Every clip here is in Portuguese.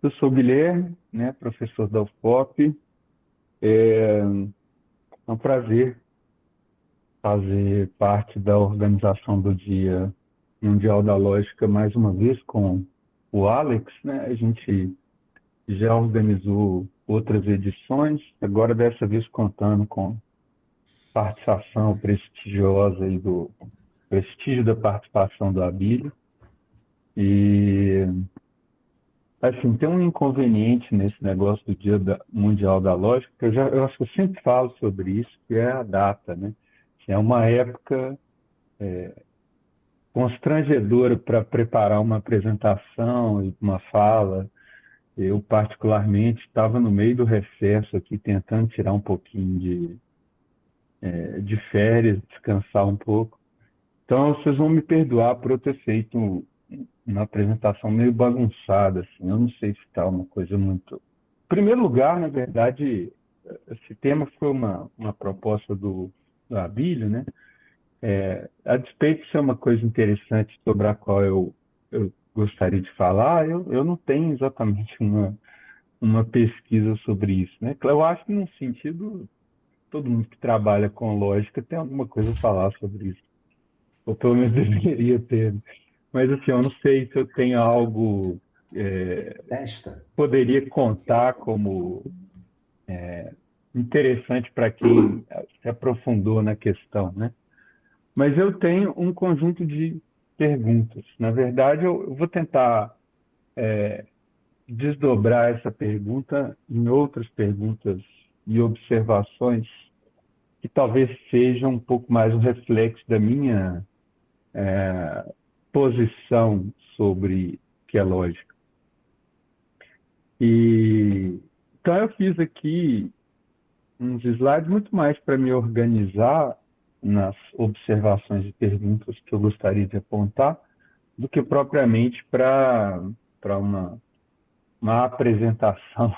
Eu sou o Guilherme, né, professor da UFOP. É um prazer fazer parte da organização do Dia Mundial da Lógica mais uma vez com o Alex, né? A gente já organizou outras edições, agora dessa vez contando com participação prestigiosa aí do prestígio da participação do Abílio. E assim, tem um inconveniente nesse negócio do Mundial da Lógica, que eu acho que eu sempre falo sobre isso, que é a data, né? Que é uma época constrangedora para preparar uma apresentação e uma fala. Eu, particularmente, estava no meio do recesso aqui, tentando tirar um pouquinho de férias, descansar um pouco. Então, vocês vão me perdoar por eu ter feito uma apresentação meio bagunçada, assim. Eu não sei se está uma coisa muito. Em primeiro lugar, na verdade, esse tema foi uma proposta do Abílio, né? A despeito de ser uma coisa interessante sobre a qual eu gostaria de falar, eu não tenho exatamente uma pesquisa sobre isso, né? Eu acho que, num sentido, todo mundo que trabalha com lógica tem alguma coisa a falar sobre isso, ou pelo menos deveria ter. Mas, assim, eu não sei se eu tenho algo Testa? poderia contar como interessante para quem se aprofundou na questão, né? Mas eu tenho um conjunto de perguntas. Na verdade, eu vou tentar desdobrar essa pergunta em outras perguntas e observações que talvez sejam um pouco mais um reflexo da minha posição sobre o que é lógica. E então eu fiz aqui uns slides muito mais para me organizar nas observações e perguntas que eu gostaria de apontar do que propriamente para uma apresentação.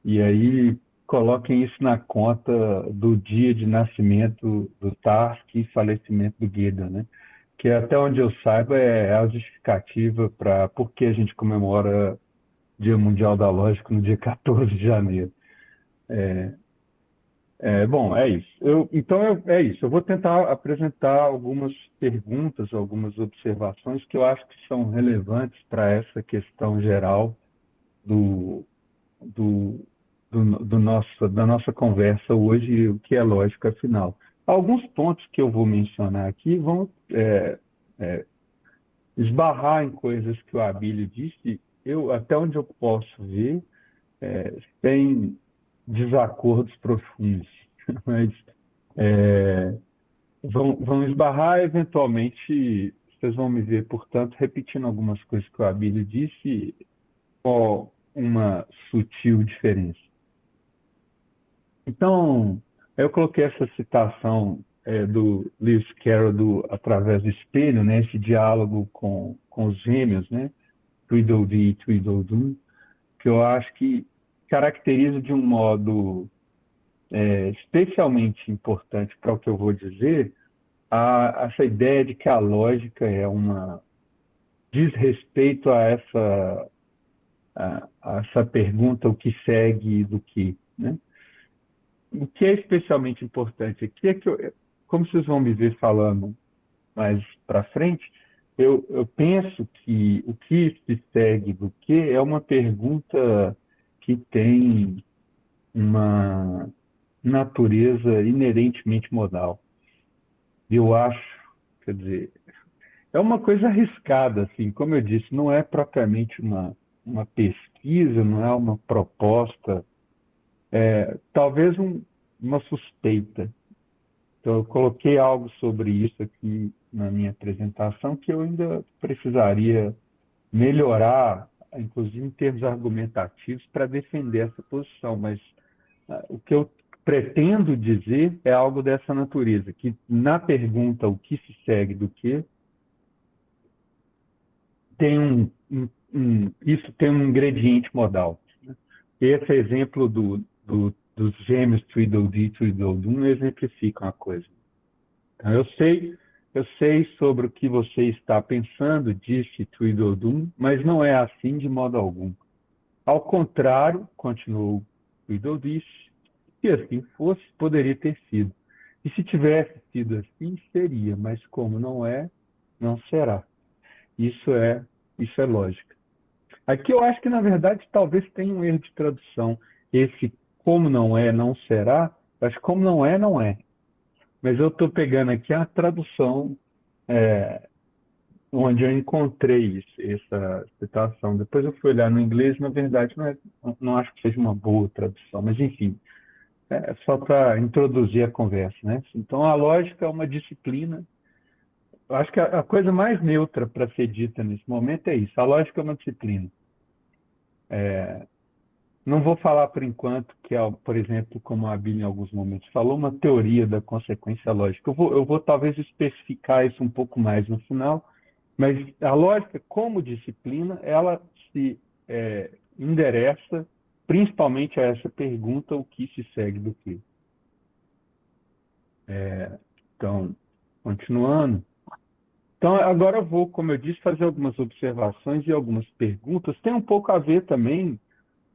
E aí coloquem isso na conta do dia de nascimento do Tarski e falecimento do Guido, né? Que até onde eu saiba é a justificativa para por que a gente comemora Dia Mundial da Lógica no dia 14 de janeiro. Bom, é isso. É isso. Eu vou tentar apresentar algumas perguntas, algumas observações que eu acho que são relevantes para essa questão geral do, do, da nossa conversa hoje e o que é lógica, afinal. Alguns pontos que eu vou mencionar aqui vão esbarrar em coisas que o Abílio disse, até onde eu posso ver, sem desacordos profundos, mas é, vão esbarrar eventualmente, vocês vão me ver, portanto, repetindo algumas coisas que o Abílio disse, com uma sutil diferença. Então, eu coloquei essa citação do Lewis Carroll Através do Espelho, né, esse diálogo com os gêmeos, né, Tweedledee e Tweedledum, que eu acho que caracteriza de um modo especialmente importante para o que eu vou dizer, essa ideia de que a lógica diz respeito a essa pergunta, o que segue do que, né? O que é especialmente importante aqui é que, como vocês vão me ver falando mais para frente, eu penso que o que se segue do que é uma pergunta que tem uma natureza inerentemente modal. Eu acho, quer dizer, é uma coisa arriscada, assim, como eu disse, não é propriamente uma pesquisa, não é uma proposta, talvez uma suspeita. Então, eu coloquei algo sobre isso aqui na minha apresentação que eu ainda precisaria melhorar, inclusive em termos argumentativos, para defender essa posição. Mas o que eu pretendo dizer é algo dessa natureza, que na pergunta o que se segue do que, tem isso tem um ingrediente modal. Esse exemplo dos gêmeos Tweedledee e Tweedledum exemplificam a coisa. Então, eu sei sobre o que você está pensando, disse Tweedledum, mas não é assim de modo algum. Ao contrário, continuou Ludovice, se assim fosse, poderia ter sido. E se tivesse sido assim, seria, mas como não é, não será. Isso é, isso é lógica. Aqui eu acho que, na verdade, talvez tenha um erro de tradução. Esse como não é, não será, eu acho que como não é, não é. Mas eu estou pegando aqui a tradução onde eu encontrei essa citação. Depois eu fui olhar no inglês, na verdade, não acho que seja uma boa tradução, mas enfim, é só para introduzir a conversa, né? Então, a lógica é uma disciplina. Eu acho que a coisa mais neutra para ser dita nesse momento é isso. A lógica é uma disciplina. Não vou falar por enquanto que é, por exemplo, como a Bíblia em alguns momentos falou, uma teoria da consequência lógica. Eu vou talvez especificar isso um pouco mais no final, mas a lógica, como disciplina, ela se endereça principalmente a essa pergunta: o que se segue do que? Então, continuando. Então, agora eu vou, como eu disse, fazer algumas observações e algumas perguntas. Tem um pouco a ver também,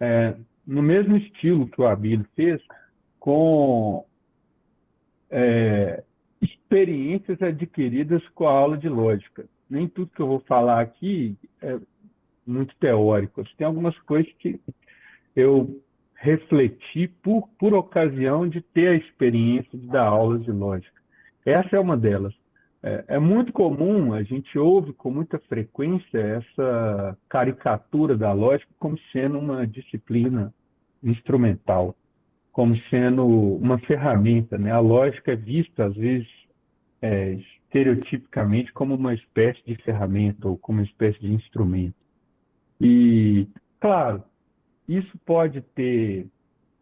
é, no mesmo estilo que o Abílio fez, com experiências adquiridas com a aula de lógica. Nem tudo que eu vou falar aqui é muito teórico. Tem algumas coisas que eu refleti por ocasião de ter a experiência de dar aulas de lógica. Essa é uma delas. É muito comum, a gente ouve com muita frequência essa caricatura da lógica como sendo uma disciplina instrumental, como sendo uma ferramenta, né? A lógica é vista, às vezes, estereotipicamente, como uma espécie de ferramenta ou como uma espécie de instrumento. E, claro, isso pode ter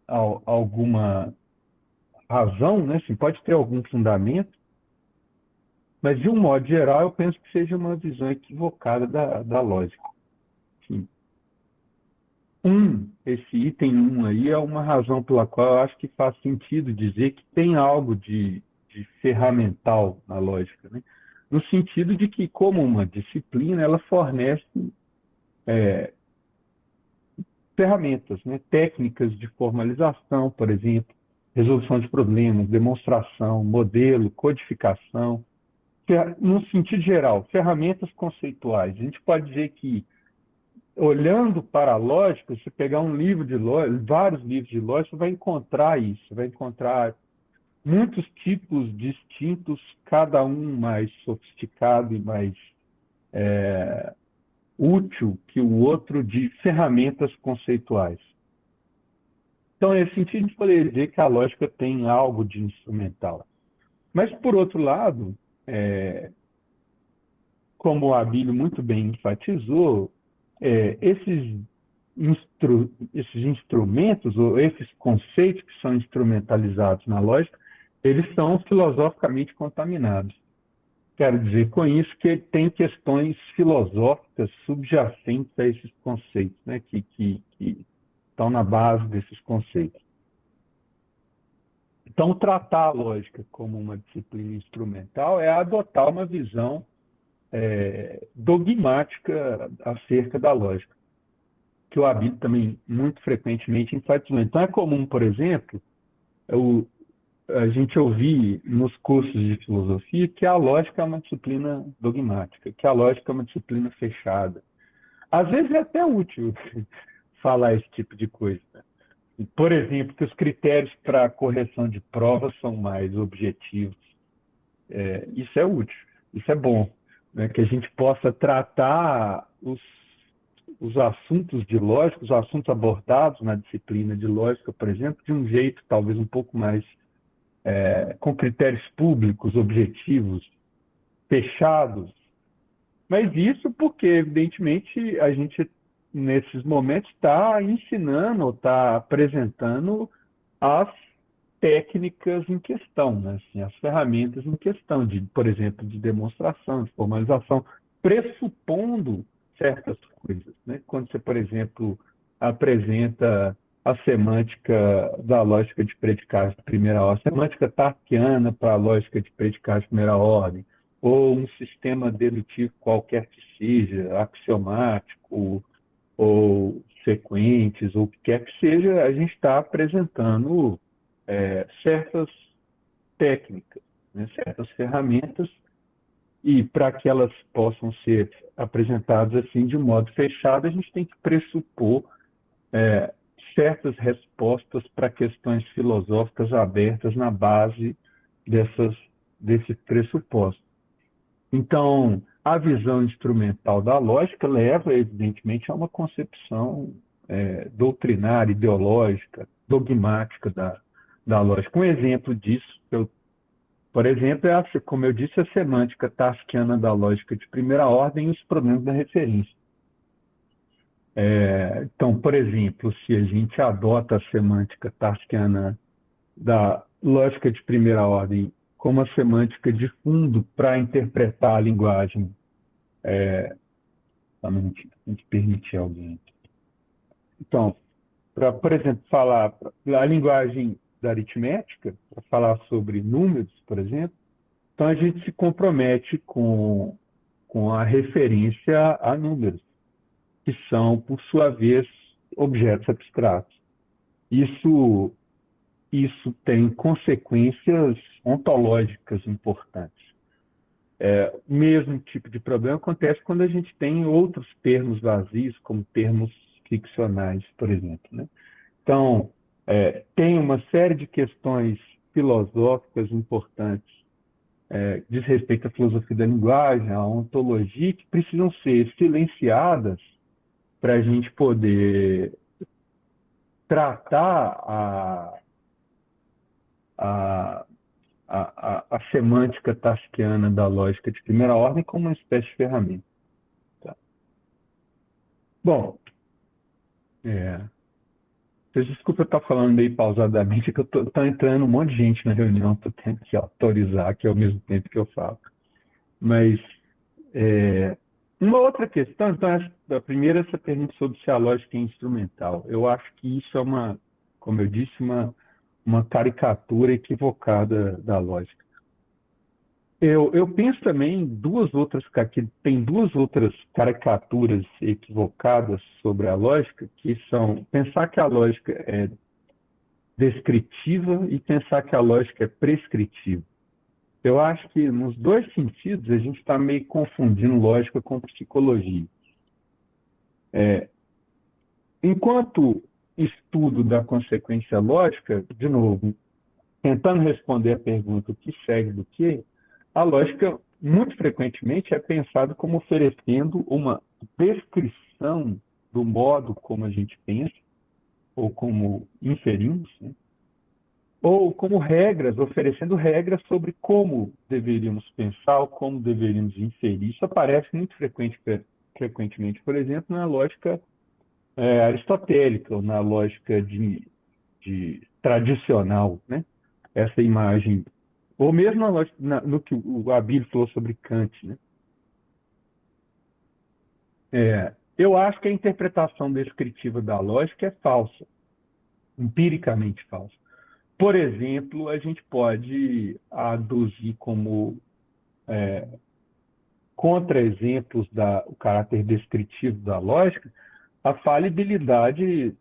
alguma razão, né? Assim, pode ter algum fundamento, mas, de um modo geral, eu penso que seja uma visão equivocada da lógica. Assim, esse item aí é uma razão pela qual eu acho que faz sentido dizer que tem algo de ferramental na lógica, né? No sentido de que, como uma disciplina, ela fornece ferramentas, né? Técnicas de formalização, por exemplo, resolução de problemas, demonstração, modelo, codificação, no sentido geral, ferramentas conceituais. A gente pode dizer que, olhando para a lógica, se pegar um livro de lógica, vários livros de lógica, você vai encontrar isso, vai encontrar muitos tipos distintos, cada um mais sofisticado e mais útil que o outro, de ferramentas conceituais. Então, nesse sentido, a gente poderia dizer que a lógica tem algo de instrumental. Mas, por outro lado, como o Abílio muito bem enfatizou, esses instrumentos, ou esses conceitos que são instrumentalizados na lógica, eles são filosoficamente contaminados. Quero dizer com isso que tem questões filosóficas subjacentes a esses conceitos, né, que estão na base desses conceitos. Então, tratar a lógica como uma disciplina instrumental é adotar uma visão dogmática acerca da lógica, que o Abílio também muito frequentemente enfatizou. Então, é comum, por exemplo, a gente ouvir nos cursos de filosofia que a lógica é uma disciplina dogmática, que a lógica é uma disciplina fechada. Às vezes é até útil falar esse tipo de coisa. Por exemplo, que os critérios para a correção de provas são mais objetivos. Isso é útil, isso é bom, né? Que a gente possa tratar os assuntos de lógica, os assuntos abordados na disciplina de lógica, por exemplo, de um jeito talvez um pouco mais com critérios públicos, objetivos, fechados. Mas isso porque, evidentemente, a gente, nesses momentos, está ensinando, está apresentando as técnicas em questão, né? Assim, as ferramentas em questão, por exemplo, de demonstração, de formalização, pressupondo certas coisas, né? Quando você, por exemplo, apresenta a semântica da lógica de predicados de primeira ordem, a semântica tarquiana para a lógica de predicados de primeira ordem, ou um sistema dedutivo qualquer que seja, axiomático, ou sequentes, ou o que quer que seja, a gente está apresentando certas técnicas, né, certas ferramentas, e para que elas possam ser apresentadas assim de modo fechado, a gente tem que pressupor certas respostas para questões filosóficas abertas na base desses pressupostos. Então, a visão instrumental da lógica leva, evidentemente, a uma concepção doutrinária, ideológica, dogmática da lógica. Um exemplo disso, por exemplo, como eu disse, a semântica tarskiana da lógica de primeira ordem e os problemas da referência. Então, por exemplo, se a gente adota a semântica tarskiana da lógica de primeira ordem como a semântica de fundo para interpretar a linguagem, a gente permitir alguém. Então, para, por exemplo, falar a linguagem da aritmética, para falar sobre números, por exemplo, então a gente se compromete com a referência a números, que são, por sua vez, objetos abstratos. Isso tem consequências ontológicas importantes. O mesmo tipo de problema acontece quando a gente tem outros termos vazios, como termos ficcionais, por exemplo, né? Então, tem uma série de questões filosóficas importantes, diz respeito à filosofia da linguagem, à ontologia, que precisam ser silenciadas para a gente poder tratar a, a semântica tarskiana da lógica de primeira ordem como uma espécie de ferramenta. Tá? Bom, vocês desculpa eu estar falando meio pausadamente, que eu tô entrando um monte de gente na reunião, estou tendo que autorizar aqui ao mesmo tempo que eu falo. Mas uma outra questão, então, a primeira, essa pergunta sobre se a lógica é instrumental. Eu acho que isso é como eu disse, uma caricatura equivocada da lógica. Eu penso também que tem duas outras caricaturas equivocadas sobre a lógica, que são pensar que a lógica é descritiva e pensar que a lógica é prescritiva. Eu acho que nos dois sentidos a gente está meio confundindo lógica com psicologia. Enquanto estudo da consequência lógica, de novo, tentando responder a pergunta o que segue do que, a lógica, muito frequentemente, é pensada como oferecendo uma descrição do modo como a gente pensa, ou como inferimos, né? Ou como regras, oferecendo regras sobre como deveríamos pensar ou como deveríamos inferir. Isso aparece muito frequentemente, por exemplo, na lógica aristotélica, ou na lógica de tradicional, né? Essa imagem, ou mesmo no que o Abílio falou sobre Kant, né? Eu acho que a interpretação descritiva da lógica é falsa, empiricamente falsa. Por exemplo, a gente pode aduzir como contra-exemplos do caráter descritivo da lógica a falibilidade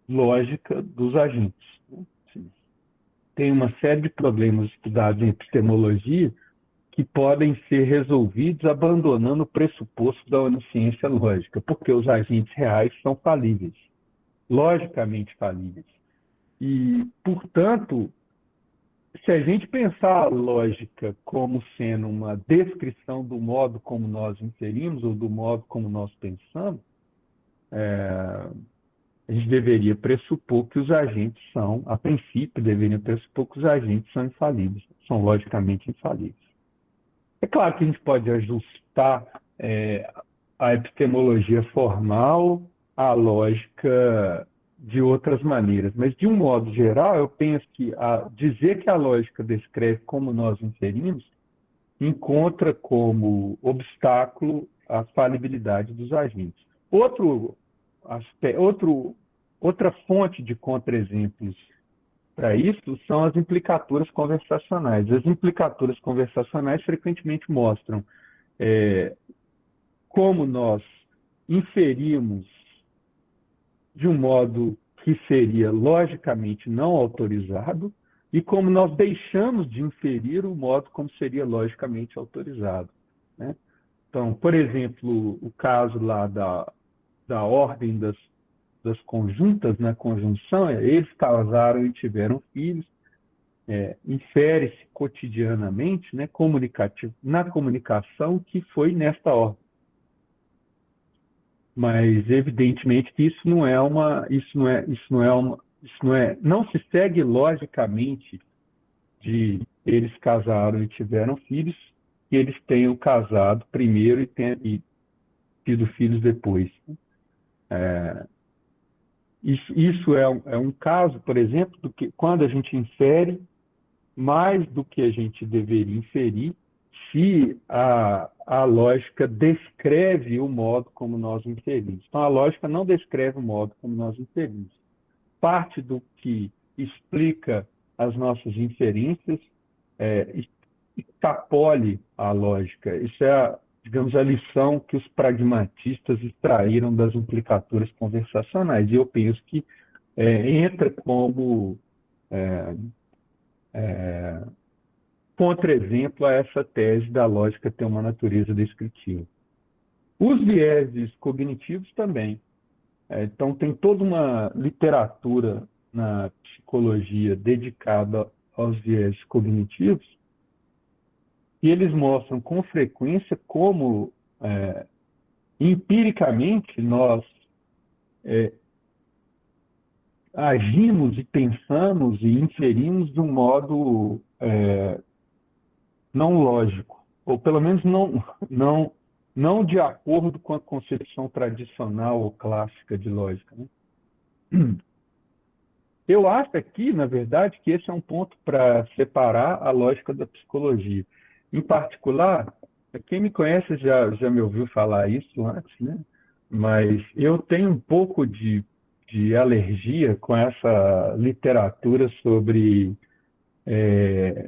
lógica dos agentes. Tem uma série de problemas estudados em epistemologia que podem ser resolvidos abandonando o pressuposto da onisciência lógica, porque os agentes reais são falíveis, logicamente falíveis. E, portanto, se a gente pensar a lógica como sendo uma descrição do modo como nós inferimos ou do modo como nós pensamos, a gente deveria pressupor que os agentes a princípio, deveriam pressupor que os agentes são infalíveis, são logicamente infalíveis. É claro que a gente pode ajustar a epistemologia formal à lógica de outras maneiras, mas de um modo geral, eu penso que dizer que a lógica descreve como nós inferimos encontra como obstáculo a falibilidade dos agentes. Outra fonte de contra-exemplos para isso são as implicaturas conversacionais. As implicaturas conversacionais frequentemente mostram como nós inferimos de um modo que seria logicamente não autorizado, e como nós deixamos de inferir o modo como seria logicamente autorizado, né? Então, por exemplo, o caso lá da ordem das conjuntas, na conjunção, eles casaram e tiveram filhos, infere-se cotidianamente, né, na comunicação, que foi nesta ordem. Mas evidentemente que não se segue logicamente de eles casaram e tiveram filhos, que eles tenham casado primeiro e tido filhos depois. Isso é um caso, por exemplo, do que quando a gente infere mais do que a gente deveria inferir, se a lógica descreve o modo como nós inferimos. Então, a lógica não descreve o modo como nós inferimos. Parte do que explica as nossas inferências extrapole a lógica. Isso é, digamos, a lição que os pragmatistas extraíram das implicaturas conversacionais. E eu penso que entra como contra-exemplo a essa tese da lógica ter uma natureza descritiva. Os vieses cognitivos também. Então, tem toda uma literatura na psicologia dedicada aos vieses cognitivos, e eles mostram com frequência como, empiricamente, nós agimos e pensamos e inferimos de um modo não lógico, ou pelo menos não de acordo com a concepção tradicional ou clássica de lógica, né? Eu acho aqui, na verdade, que esse é um ponto para separar a lógica da psicologia. Em particular, quem me conhece já me ouviu falar isso antes, né? Mas eu tenho um pouco de alergia com essa literatura sobre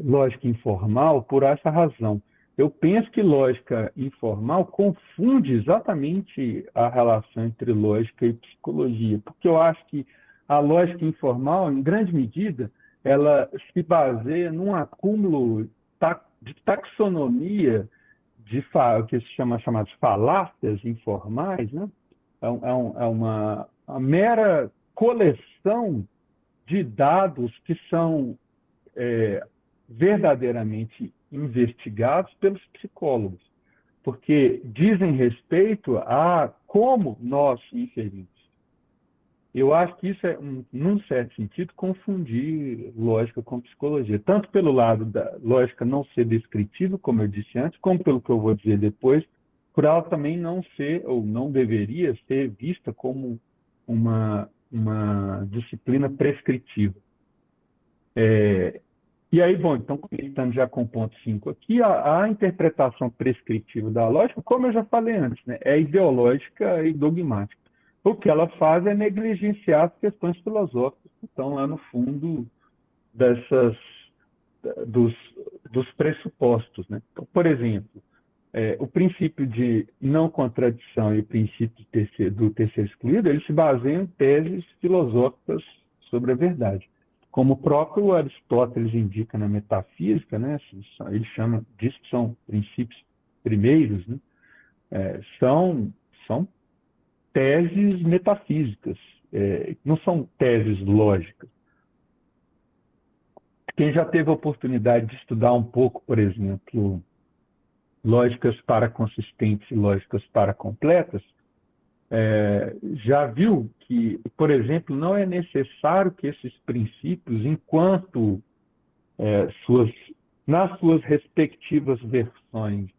lógica informal por essa razão. Eu penso que lógica informal confunde exatamente a relação entre lógica e psicologia, porque eu acho que a lógica informal, em grande medida, ela se baseia num acúmulo de taxonomia o que se chama chamadas falácias informais, né? Uma mera coleção de dados que são verdadeiramente investigados pelos psicólogos, porque dizem respeito a como nós inferimos. Eu acho que isso é, num certo sentido, confundir lógica com psicologia, tanto pelo lado da lógica não ser descritiva, como eu disse antes, como pelo que eu vou dizer depois, por ela também não ser, ou não deveria ser vista como uma disciplina prescritiva. E aí, bom, então, conectando já com o ponto 5 aqui, a interpretação prescritiva da lógica, como eu já falei antes, né, é ideológica e dogmática. O que ela faz é negligenciar as questões filosóficas que estão lá no fundo dessas, dos, dos pressupostos, né? Então, por exemplo, o princípio de não contradição e o princípio do terceiro excluído, eles se baseiam em teses filosóficas sobre a verdade. Como o próprio Aristóteles indica na metafísica, né, ele chama disso que são princípios primeiros, né, são teses metafísicas, não são teses lógicas. Quem já teve a oportunidade de estudar um pouco, por exemplo, lógicas paraconsistentes e lógicas paracompletas, já viu que, por exemplo, não é necessário que esses princípios, enquanto nas suas respectivas versões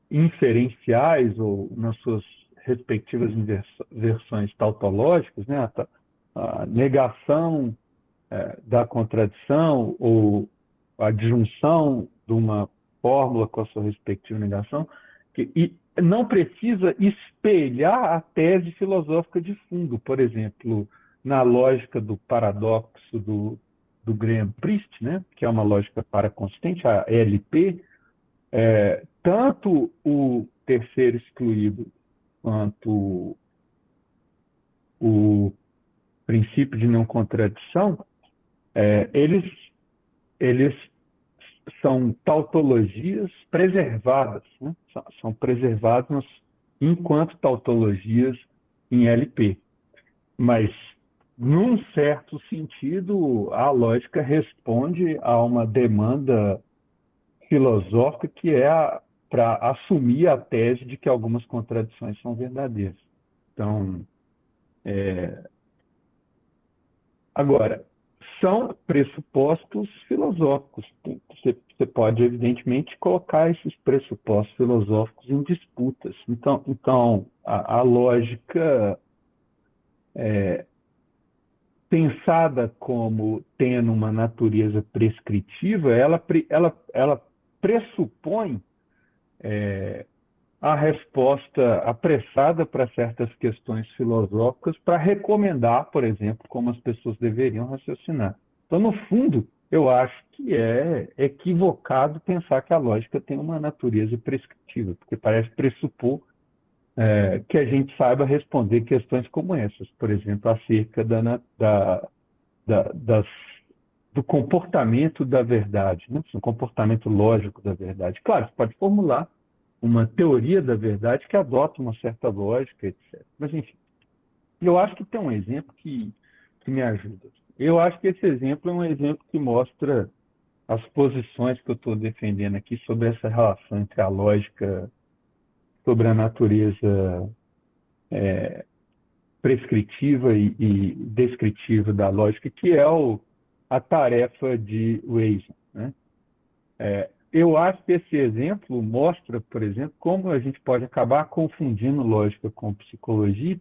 inferenciais ou nas suas respectivas versões tautológicas, né, a negação da contradição ou a disjunção de uma fórmula com a sua respectiva negação, e não precisa espelhar a tese filosófica de fundo. Por exemplo, na lógica do paradoxo do Graham Priest, né, que é uma lógica paraconsistente, a LP, tanto o terceiro excluído quanto o princípio de não contradição, eles são tautologias preservadas, né? São preservadas enquanto tautologias em LP. Mas, num certo sentido, a lógica responde a uma demanda filosófica que é para assumir a tese de que algumas contradições são verdadeiras. Então, agora, são pressupostos filosóficos. Você pode, evidentemente, colocar esses pressupostos filosóficos em disputas. Então a lógica pensada como tendo uma natureza prescritiva, ela pressupõe a resposta apressada para certas questões filosóficas para recomendar, por exemplo, como as pessoas deveriam raciocinar. Então, no fundo, eu acho que é equivocado pensar que a lógica tem uma natureza prescritiva, porque parece pressupor que a gente saiba responder questões como essas, por exemplo, acerca das, do comportamento da verdade, né? Do comportamento lógico da verdade. Claro, você pode formular uma teoria da verdade que adota uma certa lógica, etc. Mas, enfim, eu acho que tem um exemplo que me ajuda. Eu acho que esse exemplo é um exemplo que mostra as posições que eu estou defendendo aqui sobre essa relação entre a lógica, sobre a natureza prescritiva e descritiva da lógica, que é a tarefa de Wason, né? Eu acho que esse exemplo mostra, por exemplo, como a gente pode acabar confundindo lógica com psicologia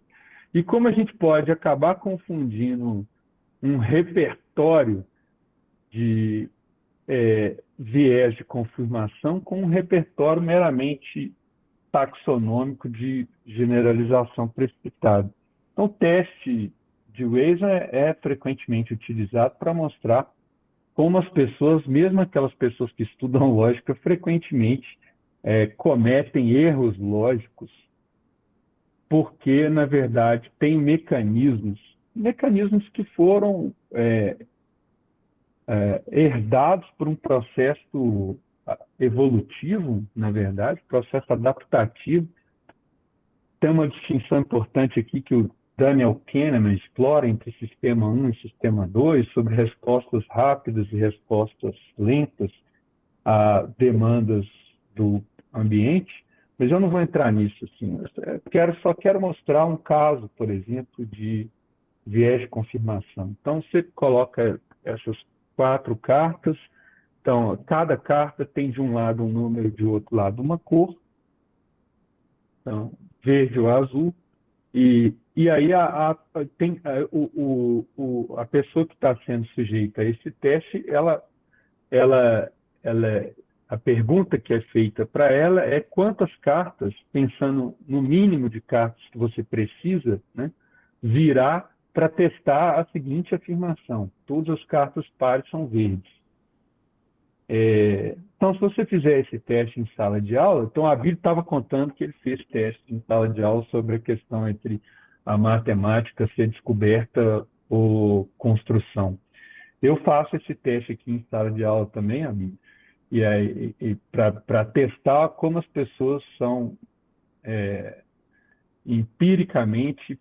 e como a gente pode acabar confundindo um repertório de viés de confirmação com um repertório meramente taxonômico de generalização precipitada. Então, o teste de Wason é frequentemente utilizado para mostrar como as pessoas, mesmo aquelas pessoas que estudam lógica, frequentemente cometem erros lógicos, porque, na verdade, tem mecanismos que foram herdados por um processo evolutivo, na verdade, processo adaptativo. Tem uma distinção importante aqui que o Daniel Kahneman explora entre sistema 1 e sistema 2 sobre respostas rápidas e respostas lentas a demandas do ambiente, mas eu não vou entrar nisso. Assim. Só quero mostrar um caso, por exemplo, de viés de confirmação. Então, você coloca essas 4 cartas, então, cada carta tem de um lado um número, de outro lado uma cor, então, verde ou azul, e aí a pessoa que está sendo sujeita a esse teste, ela, a pergunta que é feita para ela é quantas cartas, pensando no mínimo de cartas que você precisa, né, virá para testar a seguinte afirmação: todas as cartas pares são verdes. Então, se você fizer esse teste em sala de aula, então a Bíblia estava contando que ele fez teste em sala de aula sobre a questão entre a matemática ser descoberta ou construção. Eu faço esse teste aqui em sala de aula também, amigo, e aí para testar como as pessoas são empiricamente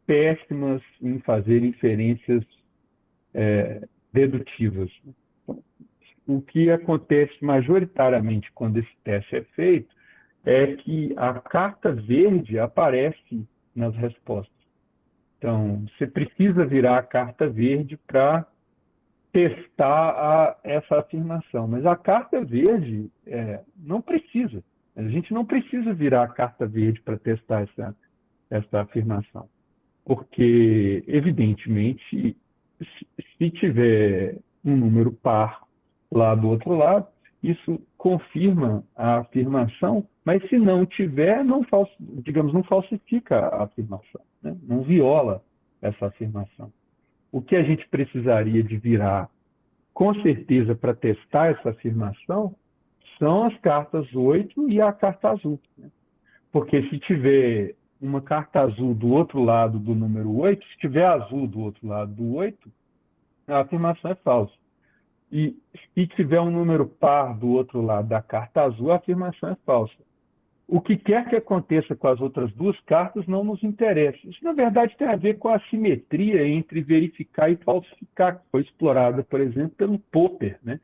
péssimas em fazer inferências dedutivas. O que acontece majoritariamente quando esse teste é feito é que a carta verde aparece nas respostas. Então, você precisa virar a carta verde para testar essa afirmação. Mas a carta verde não precisa. A gente não precisa virar a carta verde para testar essa afirmação. Porque, evidentemente, se tiver um número par lá do outro lado, isso confirma a afirmação, mas se não tiver, não falsifica a afirmação, né? Não viola essa afirmação. O que a gente precisaria de virar, com certeza, para testar essa afirmação, são as cartas 8 e a carta azul, né? Porque se tiver uma carta azul do outro lado do número 8, se tiver azul do outro lado do 8, a afirmação é falsa. E se tiver um número par do outro lado da carta azul, a afirmação é falsa. O que quer que aconteça com as outras duas cartas não nos interessa. Isso, na verdade, tem a ver com a simetria entre verificar e falsificar, que foi explorada, por exemplo, pelo Popper, né,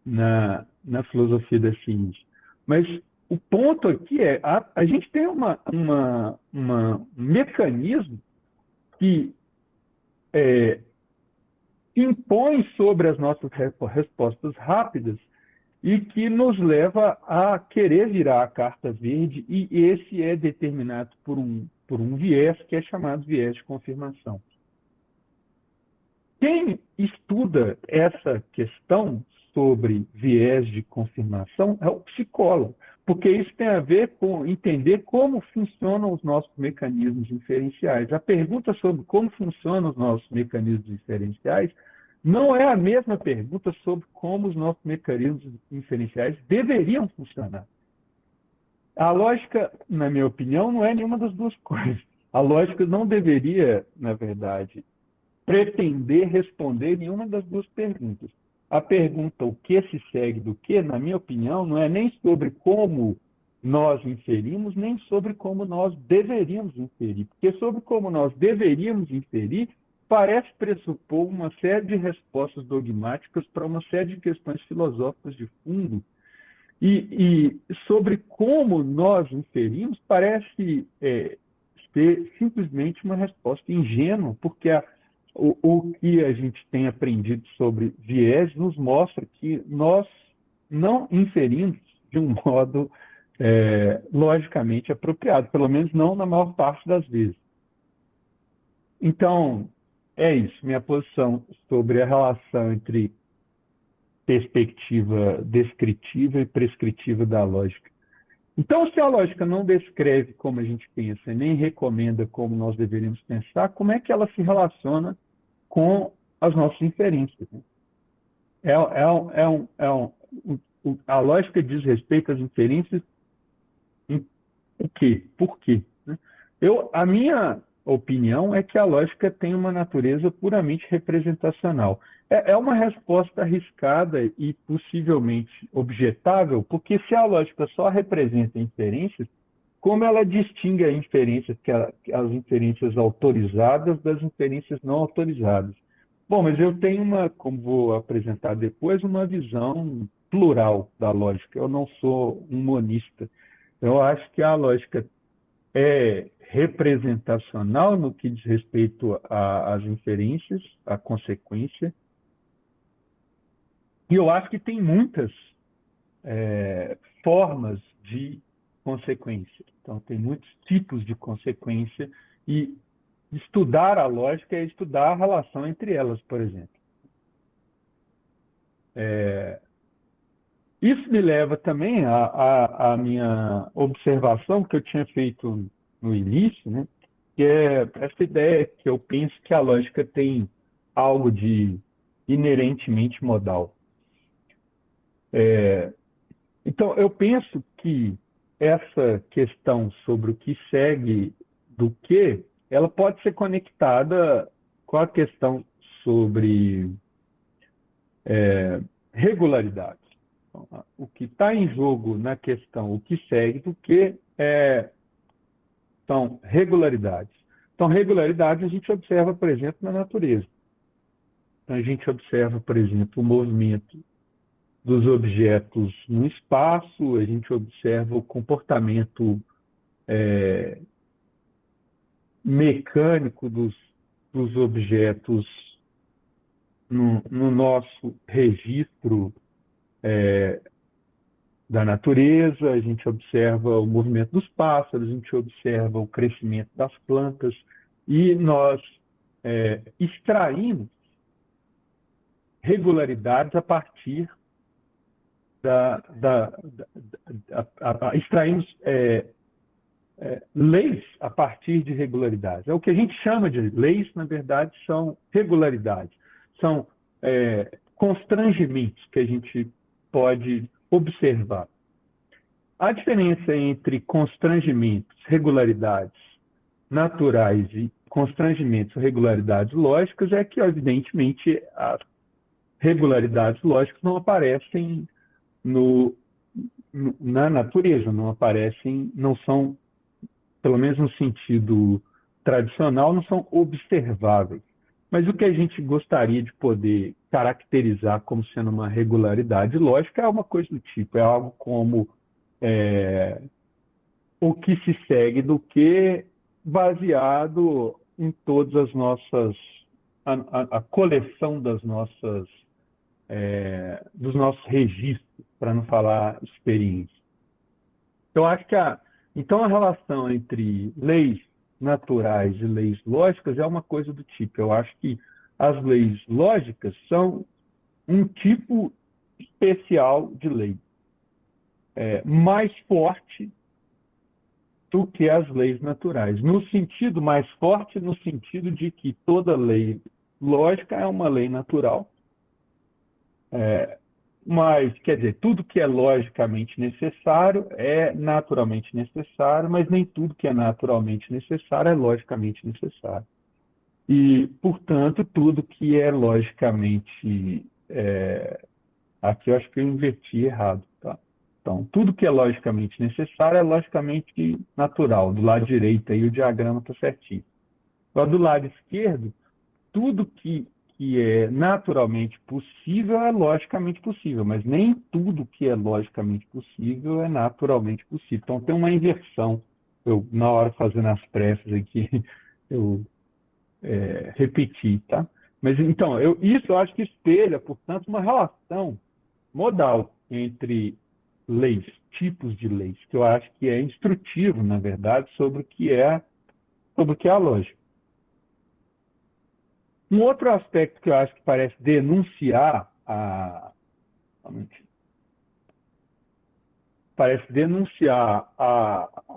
na filosofia da ciência. Mas o ponto aqui é, a gente tem um mecanismo que impõe sobre as nossas respostas rápidas e que nos leva a querer virar a carta verde, e esse é determinado por um viés que é chamado viés de confirmação. Quem estuda essa questão sobre viés de confirmação é o psicólogo, porque isso tem a ver com entender como funcionam os nossos mecanismos inferenciais. A pergunta sobre como funcionam os nossos mecanismos inferenciais não é a mesma pergunta sobre como os nossos mecanismos inferenciais deveriam funcionar. A lógica, na minha opinião, não é nenhuma das duas coisas. A lógica não deveria, na verdade, pretender responder nenhuma das duas perguntas. A pergunta o que se segue do que, na minha opinião, não é nem sobre como nós inferimos, nem sobre como nós deveríamos inferir. Porque sobre como nós deveríamos inferir, parece pressupor uma série de respostas dogmáticas para uma série de questões filosóficas de fundo. E sobre como nós inferimos, parece ser simplesmente uma resposta ingênua, porque o que a gente tem aprendido sobre viés nos mostra que nós não inferimos de um modo logicamente apropriado, pelo menos não na maior parte das vezes. Então, é isso, minha posição sobre a relação entre perspectiva descritiva e prescritiva da lógica. Então, se a lógica não descreve como a gente pensa, nem recomenda como nós deveríamos pensar, como é que ela se relaciona com as nossas inferências? A lógica diz respeito às inferências em o quê? Por quê? A minha opinião é que a lógica tem uma natureza puramente representacional. É uma resposta arriscada e possivelmente objetável, porque se a lógica só representa inferências, como ela distingue as inferências autorizadas das inferências não autorizadas? Bom, mas eu tenho como vou apresentar depois, uma visão plural da lógica. Eu não sou um monista. Eu acho que a lógica é representacional no que diz respeito às inferências, à consequência. E eu acho que tem muitas formas de consequência. Então, tem muitos tipos de consequência e estudar a lógica é estudar a relação entre elas, por exemplo. Isso me leva também à minha observação que eu tinha feito no início, né? Que é essa ideia que eu penso que a lógica tem algo de inerentemente modal. Então, eu penso que essa questão sobre o que segue do que, ela pode ser conectada com a questão sobre regularidade. Então, o que está em jogo na questão, o que segue do que, são regularidades. Então, regularidade a gente observa, por exemplo, na natureza. Então, a gente observa, por exemplo, o movimento dos objetos no espaço, a gente observa o comportamento mecânico dos objetos no nosso registro da natureza, a gente observa o movimento dos pássaros, a gente observa o crescimento das plantas, e nós extraímos regularidades a partir extraímos leis a partir de regularidades. É o que a gente chama de leis, na verdade, são regularidades. São constrangimentos que a gente pode observar. A diferença entre constrangimentos, regularidades naturais e constrangimentos, regularidades lógicas, é que, evidentemente, as regularidades lógicas não aparecem na natureza, não aparecem, não são, pelo menos no sentido tradicional, não são observáveis. Mas o que a gente gostaria de poder caracterizar como sendo uma regularidade lógica é uma coisa do tipo, é algo como é, o que se segue do que baseado em todas as nossas, a coleção das nossas, dos nossos registros, para não falar experiência. Eu acho que então a relação entre leis naturais e leis lógicas é uma coisa do tipo. Eu acho que as leis lógicas são um tipo especial de lei, mais forte do que as leis naturais. No sentido mais forte, no sentido de que toda lei lógica é uma lei natural, mas, quer dizer, tudo que é logicamente necessário é naturalmente necessário, mas nem tudo que é naturalmente necessário é logicamente necessário. E, portanto, tudo que é logicamente. Aqui eu acho que eu inverti errado, tá? Então, tudo que é logicamente necessário é logicamente natural. Do lado direito aí o diagrama está certinho. Agora, do lado esquerdo, tudo que é naturalmente possível é logicamente possível, mas nem tudo que é logicamente possível é naturalmente possível. Então tem uma inversão. Eu, na hora fazendo as pressas aqui, eu repeti, tá? Mas então, isso eu acho que espelha, portanto, uma relação modal entre leis, tipos de leis, que eu acho que é instrutivo, na verdade, sobre o que é a lógica. Um outro aspecto que eu acho que parece denunciar a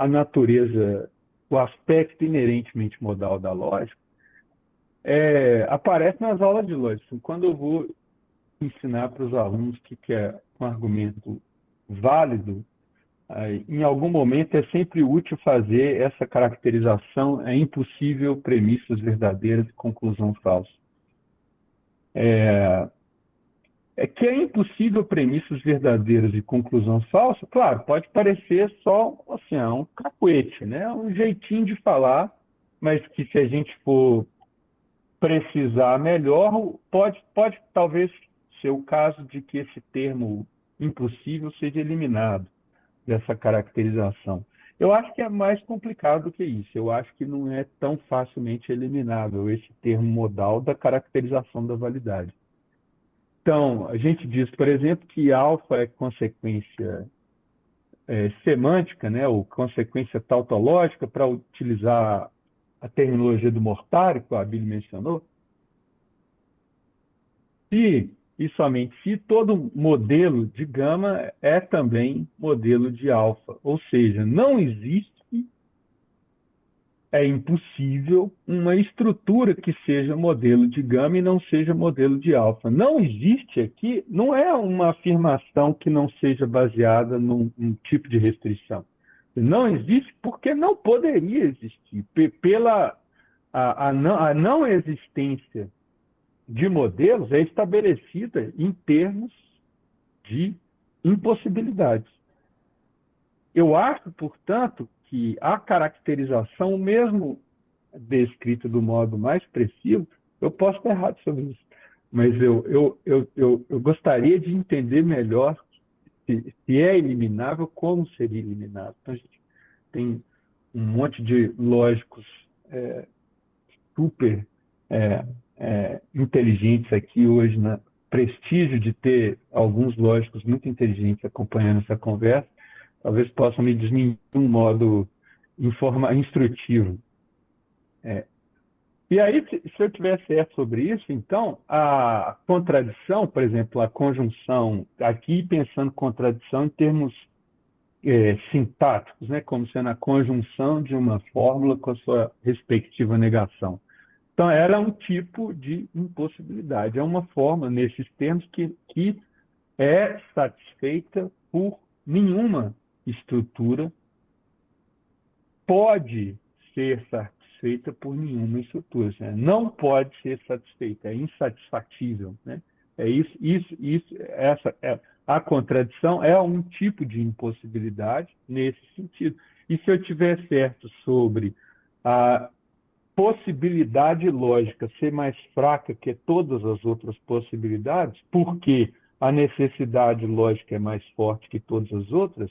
natureza, o aspecto inerentemente modal da lógica, aparece nas aulas de lógica. Quando eu vou ensinar para os alunos que é um argumento válido, em algum momento é sempre útil fazer essa caracterização, é impossível premissas verdadeiras e conclusão falsa. Que é impossível premissas verdadeiras e conclusão falsa, claro, pode parecer só assim, um cacuete, né? Um jeitinho de falar, mas que se a gente for precisar melhor, pode talvez ser o caso de que esse termo impossível seja eliminado dessa caracterização. Eu acho que é mais complicado do que isso. Eu acho que não é tão facilmente eliminável esse termo modal da caracterização da validade. Então, a gente diz, por exemplo, que alfa é consequência semântica, né, ou consequência tautológica, para utilizar a terminologia do Mortari, que o Abílio mencionou. Se, e somente se, todo modelo de gama é também modelo de alfa. Ou seja, não existe, é impossível uma estrutura que seja modelo de gama e não seja modelo de alfa. Não existe aqui, não é uma afirmação que não seja baseada num tipo de restrição. Não existe porque não poderia existir. Pela a não existência de modelos é estabelecida em termos de impossibilidades. Eu acho, portanto, que a caracterização, mesmo descrita do modo mais preciso, eu posso estar errado sobre isso, mas eu gostaria de entender melhor se é eliminável, como seria eliminável. Então, a gente tem um monte de lógicos super inteligentes aqui hoje, né? Prestígio de ter alguns lógicos muito inteligentes acompanhando essa conversa, talvez possam me desmentir de um modo instrutivo. E aí, se eu tiver certo sobre isso, então, a contradição, por exemplo, a conjunção, aqui pensando contradição em termos sintáticos, né, como sendo a conjunção de uma fórmula com a sua respectiva negação. Então, ela é um tipo de impossibilidade, é uma forma, nesses termos, que é satisfeita por nenhuma estrutura, pode ser satisfeita por nenhuma estrutura. Né? Não pode ser satisfeita, é insatisfatível. Né? É a contradição é um tipo de impossibilidade nesse sentido. E se eu tiver certo sobre a possibilidade lógica ser mais fraca que todas as outras possibilidades, porque a necessidade lógica é mais forte que todas as outras,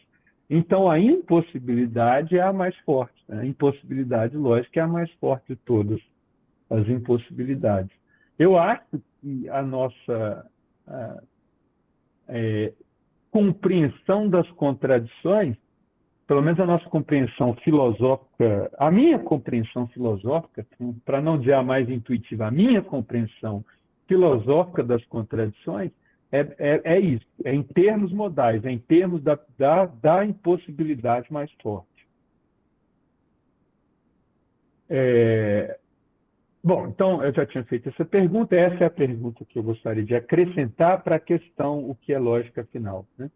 então a impossibilidade é a mais forte. Né? A impossibilidade lógica é a mais forte de todas as impossibilidades. Eu acho que a nossa compreensão das contradições, pelo menos a nossa compreensão filosófica, a minha compreensão filosófica, para não dizer a mais intuitiva, a minha compreensão filosófica das contradições é isso, é em termos modais, é em termos da impossibilidade mais forte. Bom, então eu já tinha feito essa pergunta, essa é a pergunta que eu gostaria de acrescentar para a questão o que é lógica afinal. Né?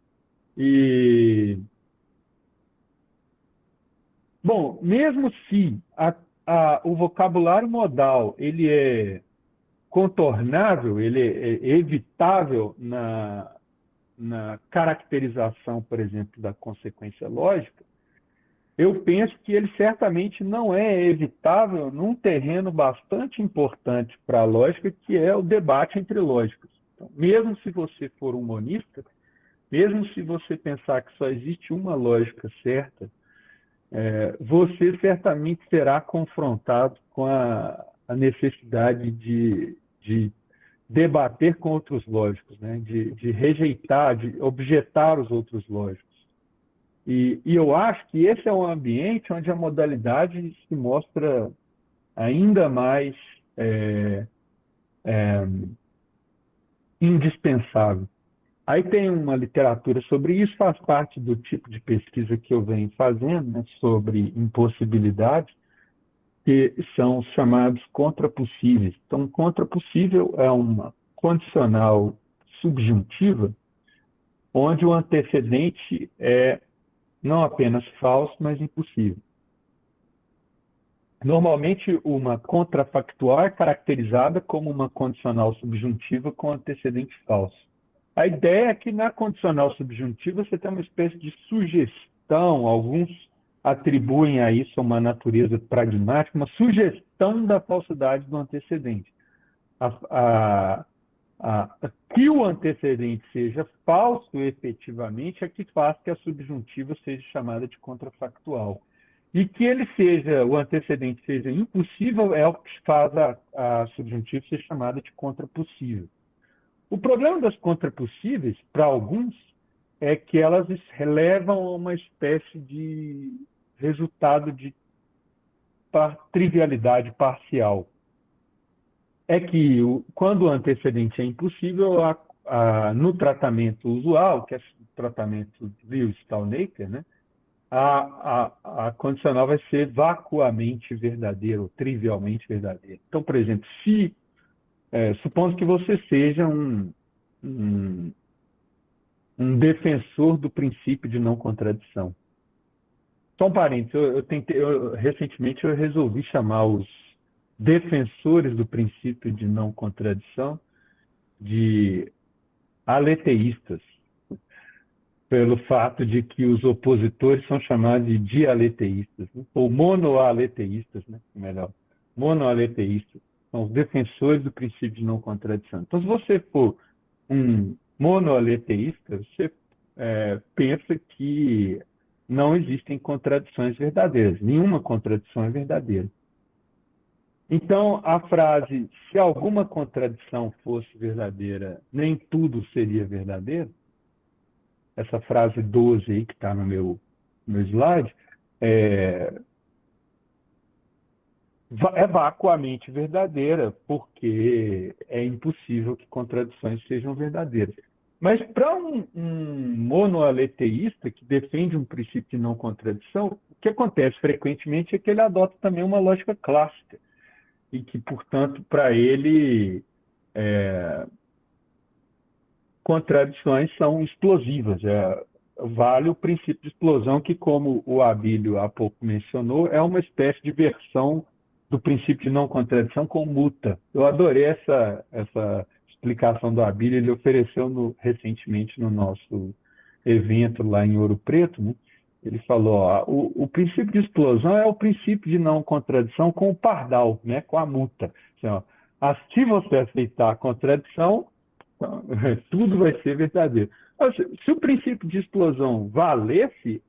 Bom, mesmo se o vocabulário modal ele é contornável, ele é evitável na caracterização, por exemplo, da consequência lógica, eu penso que ele certamente não é evitável num terreno bastante importante para a lógica, que é o debate entre lógicas. Então, mesmo se você for um monista, mesmo se você pensar que só existe uma lógica certa, você certamente será confrontado com a necessidade de debater com outros lógicos, né? de rejeitar, de objetar os outros lógicos. E eu acho que esse é um ambiente onde a modalidade se mostra ainda mais indispensável. Aí tem uma literatura sobre isso, faz parte do tipo de pesquisa que eu venho fazendo, né, sobre impossibilidade, que são chamados contrapossíveis. Então, contrapossível é uma condicional subjuntiva, onde o antecedente é não apenas falso, mas impossível. Normalmente, uma contrafactual é caracterizada como uma condicional subjuntiva com antecedente falso. A ideia é que na condicional subjuntiva você tem uma espécie de sugestão, alguns atribuem a isso uma natureza pragmática, uma sugestão da falsidade do antecedente. Que o antecedente seja falso efetivamente é que faz que a subjuntiva seja chamada de contrafactual. E que o antecedente seja impossível é o que faz a subjuntiva ser chamada de contrapossível. O problema das contrapossíveis, para alguns, é que elas levam a uma espécie de resultado de trivialidade parcial. É que quando o antecedente é impossível, no tratamento usual, que é o tratamento Lewis-Stalnaker, né, a condicional vai ser vacuamente verdadeira ou trivialmente verdadeira. Então, por exemplo, supondo que você seja um defensor do princípio de não contradição. Só um parênteses, recentemente eu resolvi chamar os defensores do princípio de não contradição de aleteístas, pelo fato de que os opositores são chamados de dialeteístas, né? Ou monoaleteístas, né? Melhor, monoaleteístas, são os defensores do princípio de não contradição. Então, se você for um monoaleteísta, você pensa que não existem contradições verdadeiras, nenhuma contradição é verdadeira. Então, a frase, se alguma contradição fosse verdadeira, nem tudo seria verdadeiro, essa frase 12 aí que está no meu slide, é vacuamente verdadeira, porque é impossível que contradições sejam verdadeiras. Mas para um monoaleteísta que defende um princípio de não contradição, o que acontece frequentemente é que ele adota também uma lógica clássica, e que, portanto, para ele, contradições são explosivas. Vale o princípio de explosão, que, como o Abílio há pouco mencionou, é uma espécie de versão do princípio de não contradição com multa. Eu adorei essa explicação do Abílio, ele ofereceu recentemente no nosso evento lá em Ouro Preto, né? Ele falou, ó, o princípio de explosão é o princípio de não contradição com o pardal, né? Com a multa. Assim, ó, se você aceitar a contradição, tudo vai ser verdadeiro. Se o princípio de explosão valesse,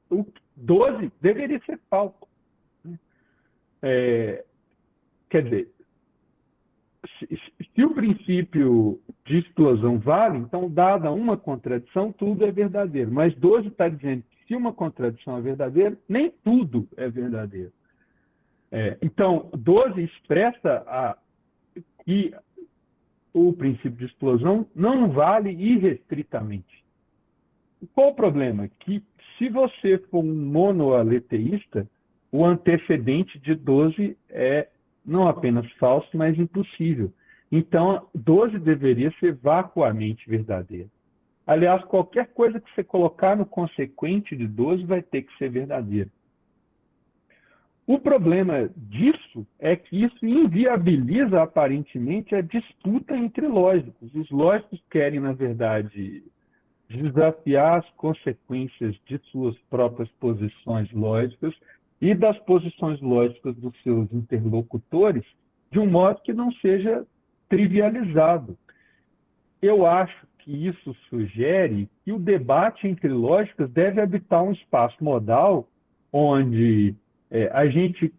o 12 deveria ser falso. Quer dizer, se o princípio de explosão vale, então, dada uma contradição, tudo é verdadeiro. Mas 12 está dizendo que se uma contradição é verdadeira, nem tudo é verdadeiro. Então, 12 expressa que o princípio de explosão não vale irrestritamente. Qual o problema? Que se você for um monoaleteísta, o antecedente de 12 é não apenas falso, mas impossível. Então, 12 deveria ser vacuamente verdadeiro. Aliás, qualquer coisa que você colocar no consequente de 12 vai ter que ser verdadeiro. O problema disso é que isso inviabiliza, aparentemente, a disputa entre lógicos. Os lógicos querem, na verdade, desafiar as consequências de suas próprias posições lógicas e das posições lógicas dos seus interlocutores, de um modo que não seja trivializado. Eu acho que isso sugere que o debate entre lógicas deve habitar um espaço modal onde a gente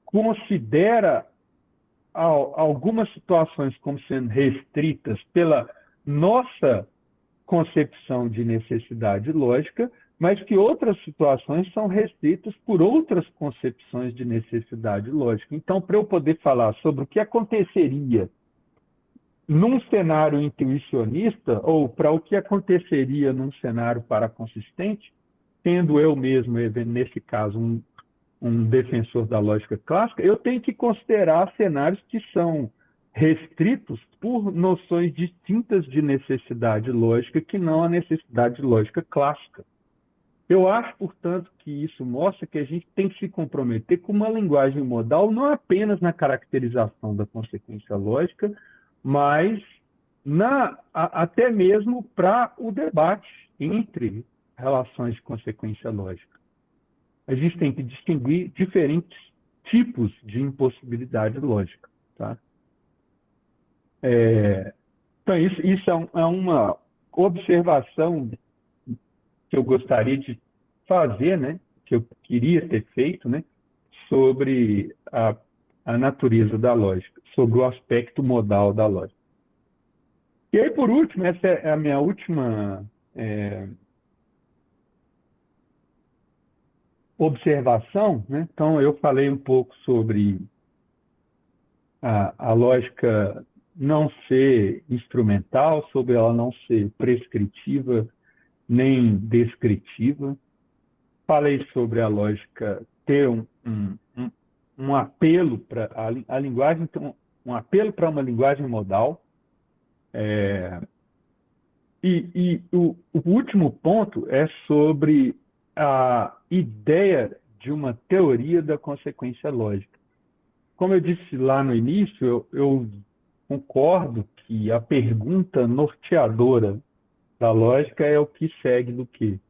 considera algumas situações como sendo restritas pela nossa concepção de necessidade lógica, mas que outras situações são restritas por outras concepções de necessidade lógica. Então, para eu poder falar sobre o que aconteceria num cenário intuicionista, ou para o que aconteceria num cenário paraconsistente, tendo eu mesmo, nesse caso, um defensor da lógica clássica, eu tenho que considerar cenários que são restritos por noções distintas de necessidade lógica que não a necessidade lógica clássica. Eu acho, portanto, que isso mostra que a gente tem que se comprometer com uma linguagem modal não apenas na caracterização da consequência lógica, mas até mesmo para o debate entre relações de consequência lógica. A gente tem que distinguir diferentes tipos de impossibilidade lógica. Tá? Então, isso é uma observação que eu gostaria de fazer, né? Que eu queria ter feito, né? Sobre a natureza da lógica, sobre o aspecto modal da lógica. E aí, por último, essa é a minha última observação, né? Então, eu falei um pouco sobre a lógica não ser instrumental, sobre ela não ser prescritiva nem descritiva. Falei sobre a lógica ter um apelo para a linguagem, então, um apelo para uma linguagem modal. E o último ponto é sobre a ideia de uma teoria da consequência lógica. Como eu disse lá no início, eu concordo que a pergunta norteadora da lógica é o que segue do que.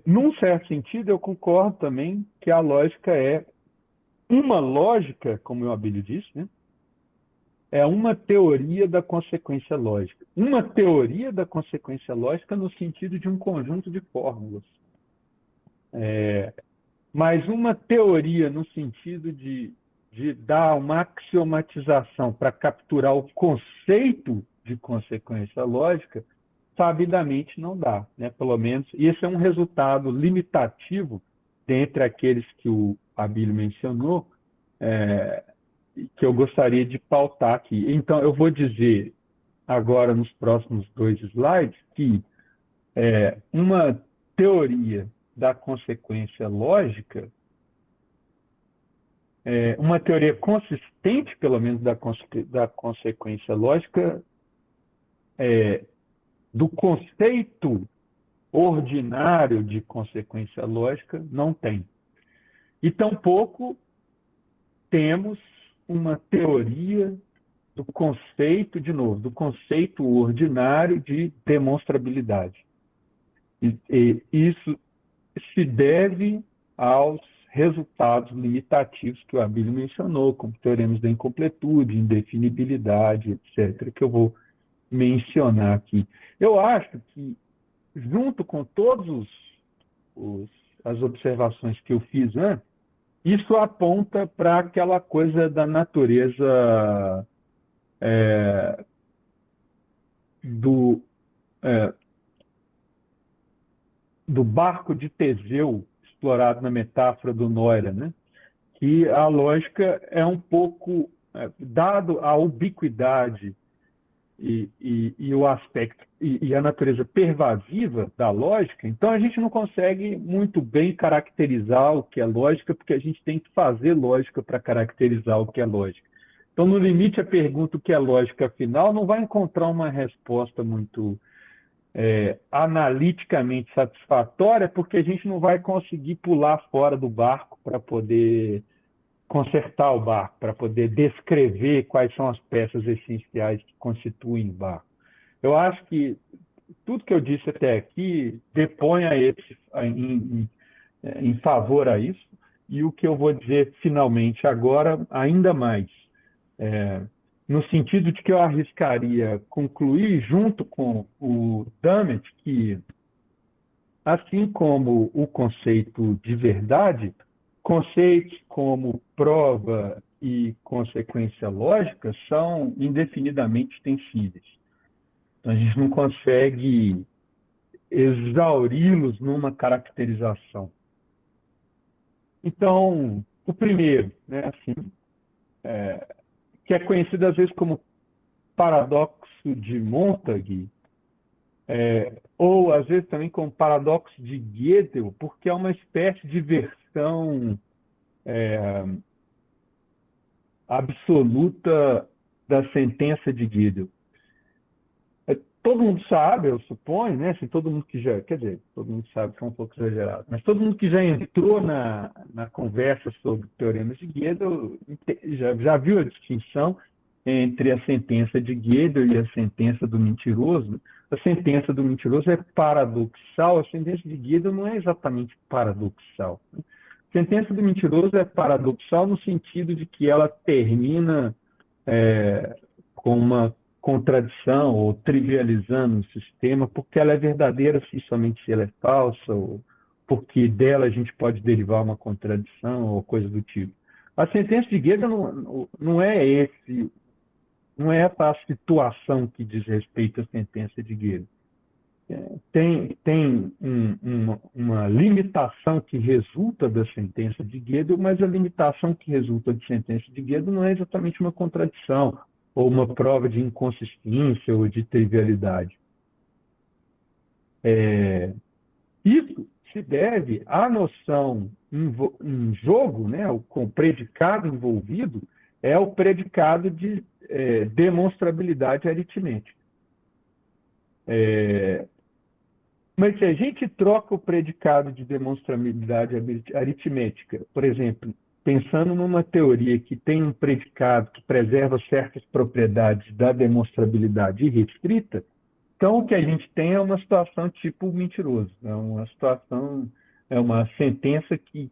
Num certo sentido, eu concordo também que a lógica é uma lógica, como o Abílio disse, né? É uma teoria da consequência lógica. Uma teoria da consequência lógica no sentido de um conjunto de fórmulas. Mas uma teoria no sentido de dar uma axiomatização para capturar o conceito de consequência lógica, sabidamente não dá, né? Pelo menos, e esse é um resultado limitativo dentre aqueles que o Abílio mencionou, que eu gostaria de pautar aqui. Então, eu vou dizer agora, nos próximos 2 slides, que uma teoria da consequência lógica, uma teoria consistente, pelo menos, da consequência lógica, do conceito ordinário de consequência lógica, não tem. E tampouco temos uma teoria do conceito, de novo, do conceito ordinário de demonstrabilidade. E isso se deve aos resultados limitativos que o Abílio mencionou, como teoremas da incompletude, indefinibilidade, etc., que eu vou mencionar aqui. Eu acho que, junto com todas as observações que eu fiz antes, isso aponta para aquela coisa da natureza do, é, do barco de Teseu, explorado na metáfora do Noira, né? Que a lógica é um pouco, dado a ubiquidade e o aspecto e a natureza pervasiva da lógica, então a gente não consegue muito bem caracterizar o que é lógica, porque a gente tem que fazer lógica para caracterizar o que é lógica. Então, no limite, a pergunta o que é lógica, afinal, não vai encontrar uma resposta muito analiticamente satisfatória, porque a gente não vai conseguir pular fora do barco para poder consertar o barco, para poder descrever quais são as peças essenciais que constituem o barco. Eu acho que tudo que eu disse até aqui depõe em favor a isso, e o que eu vou dizer finalmente agora, ainda mais, no sentido de que eu arriscaria concluir, junto com o Dummett, que, assim como o conceito de verdade, conceitos como prova e consequência lógica são indefinidamente extensíveis. Então, a gente não consegue exauri-los numa caracterização. Então, o primeiro, né, assim, que é conhecido às vezes como paradoxo de Montague, ou às vezes também como paradoxo de Gödel, porque é uma espécie de versão absoluta da sentença de Gödel. Todo mundo sabe, eu suponho, né? Assim, todo mundo que já, quer dizer, todo mundo sabe que é um pouco exagerado, mas todo mundo que já entrou na conversa sobre teoremas de Gödel já viu a distinção entre a sentença de Gödel e a sentença do mentiroso. A sentença do mentiroso é paradoxal, a sentença de Gödel não é exatamente paradoxal. A sentença do mentiroso é paradoxal no sentido de que ela termina com uma contradição ou trivializando o sistema, porque ela é verdadeira se somente se ela é falsa, ou porque dela a gente pode derivar uma contradição ou coisa do tipo. A sentença de Gödel não é não é essa a situação que diz respeito à sentença de Gödel. Tem uma limitação que resulta da sentença de Gödel, mas a limitação que resulta da sentença de Gödel não é exatamente uma contradição ou uma prova de inconsistência ou de trivialidade. Isso se deve à noção em jogo, né, com o predicado envolvido, é o predicado de demonstrabilidade aritmética. Mas se a gente troca o predicado de demonstrabilidade aritmética, por exemplo, pensando numa teoria que tem um predicado que preserva certas propriedades da demonstrabilidade irrestrita, então o que a gente tem é uma situação tipo mentiroso, é uma situação, é uma sentença que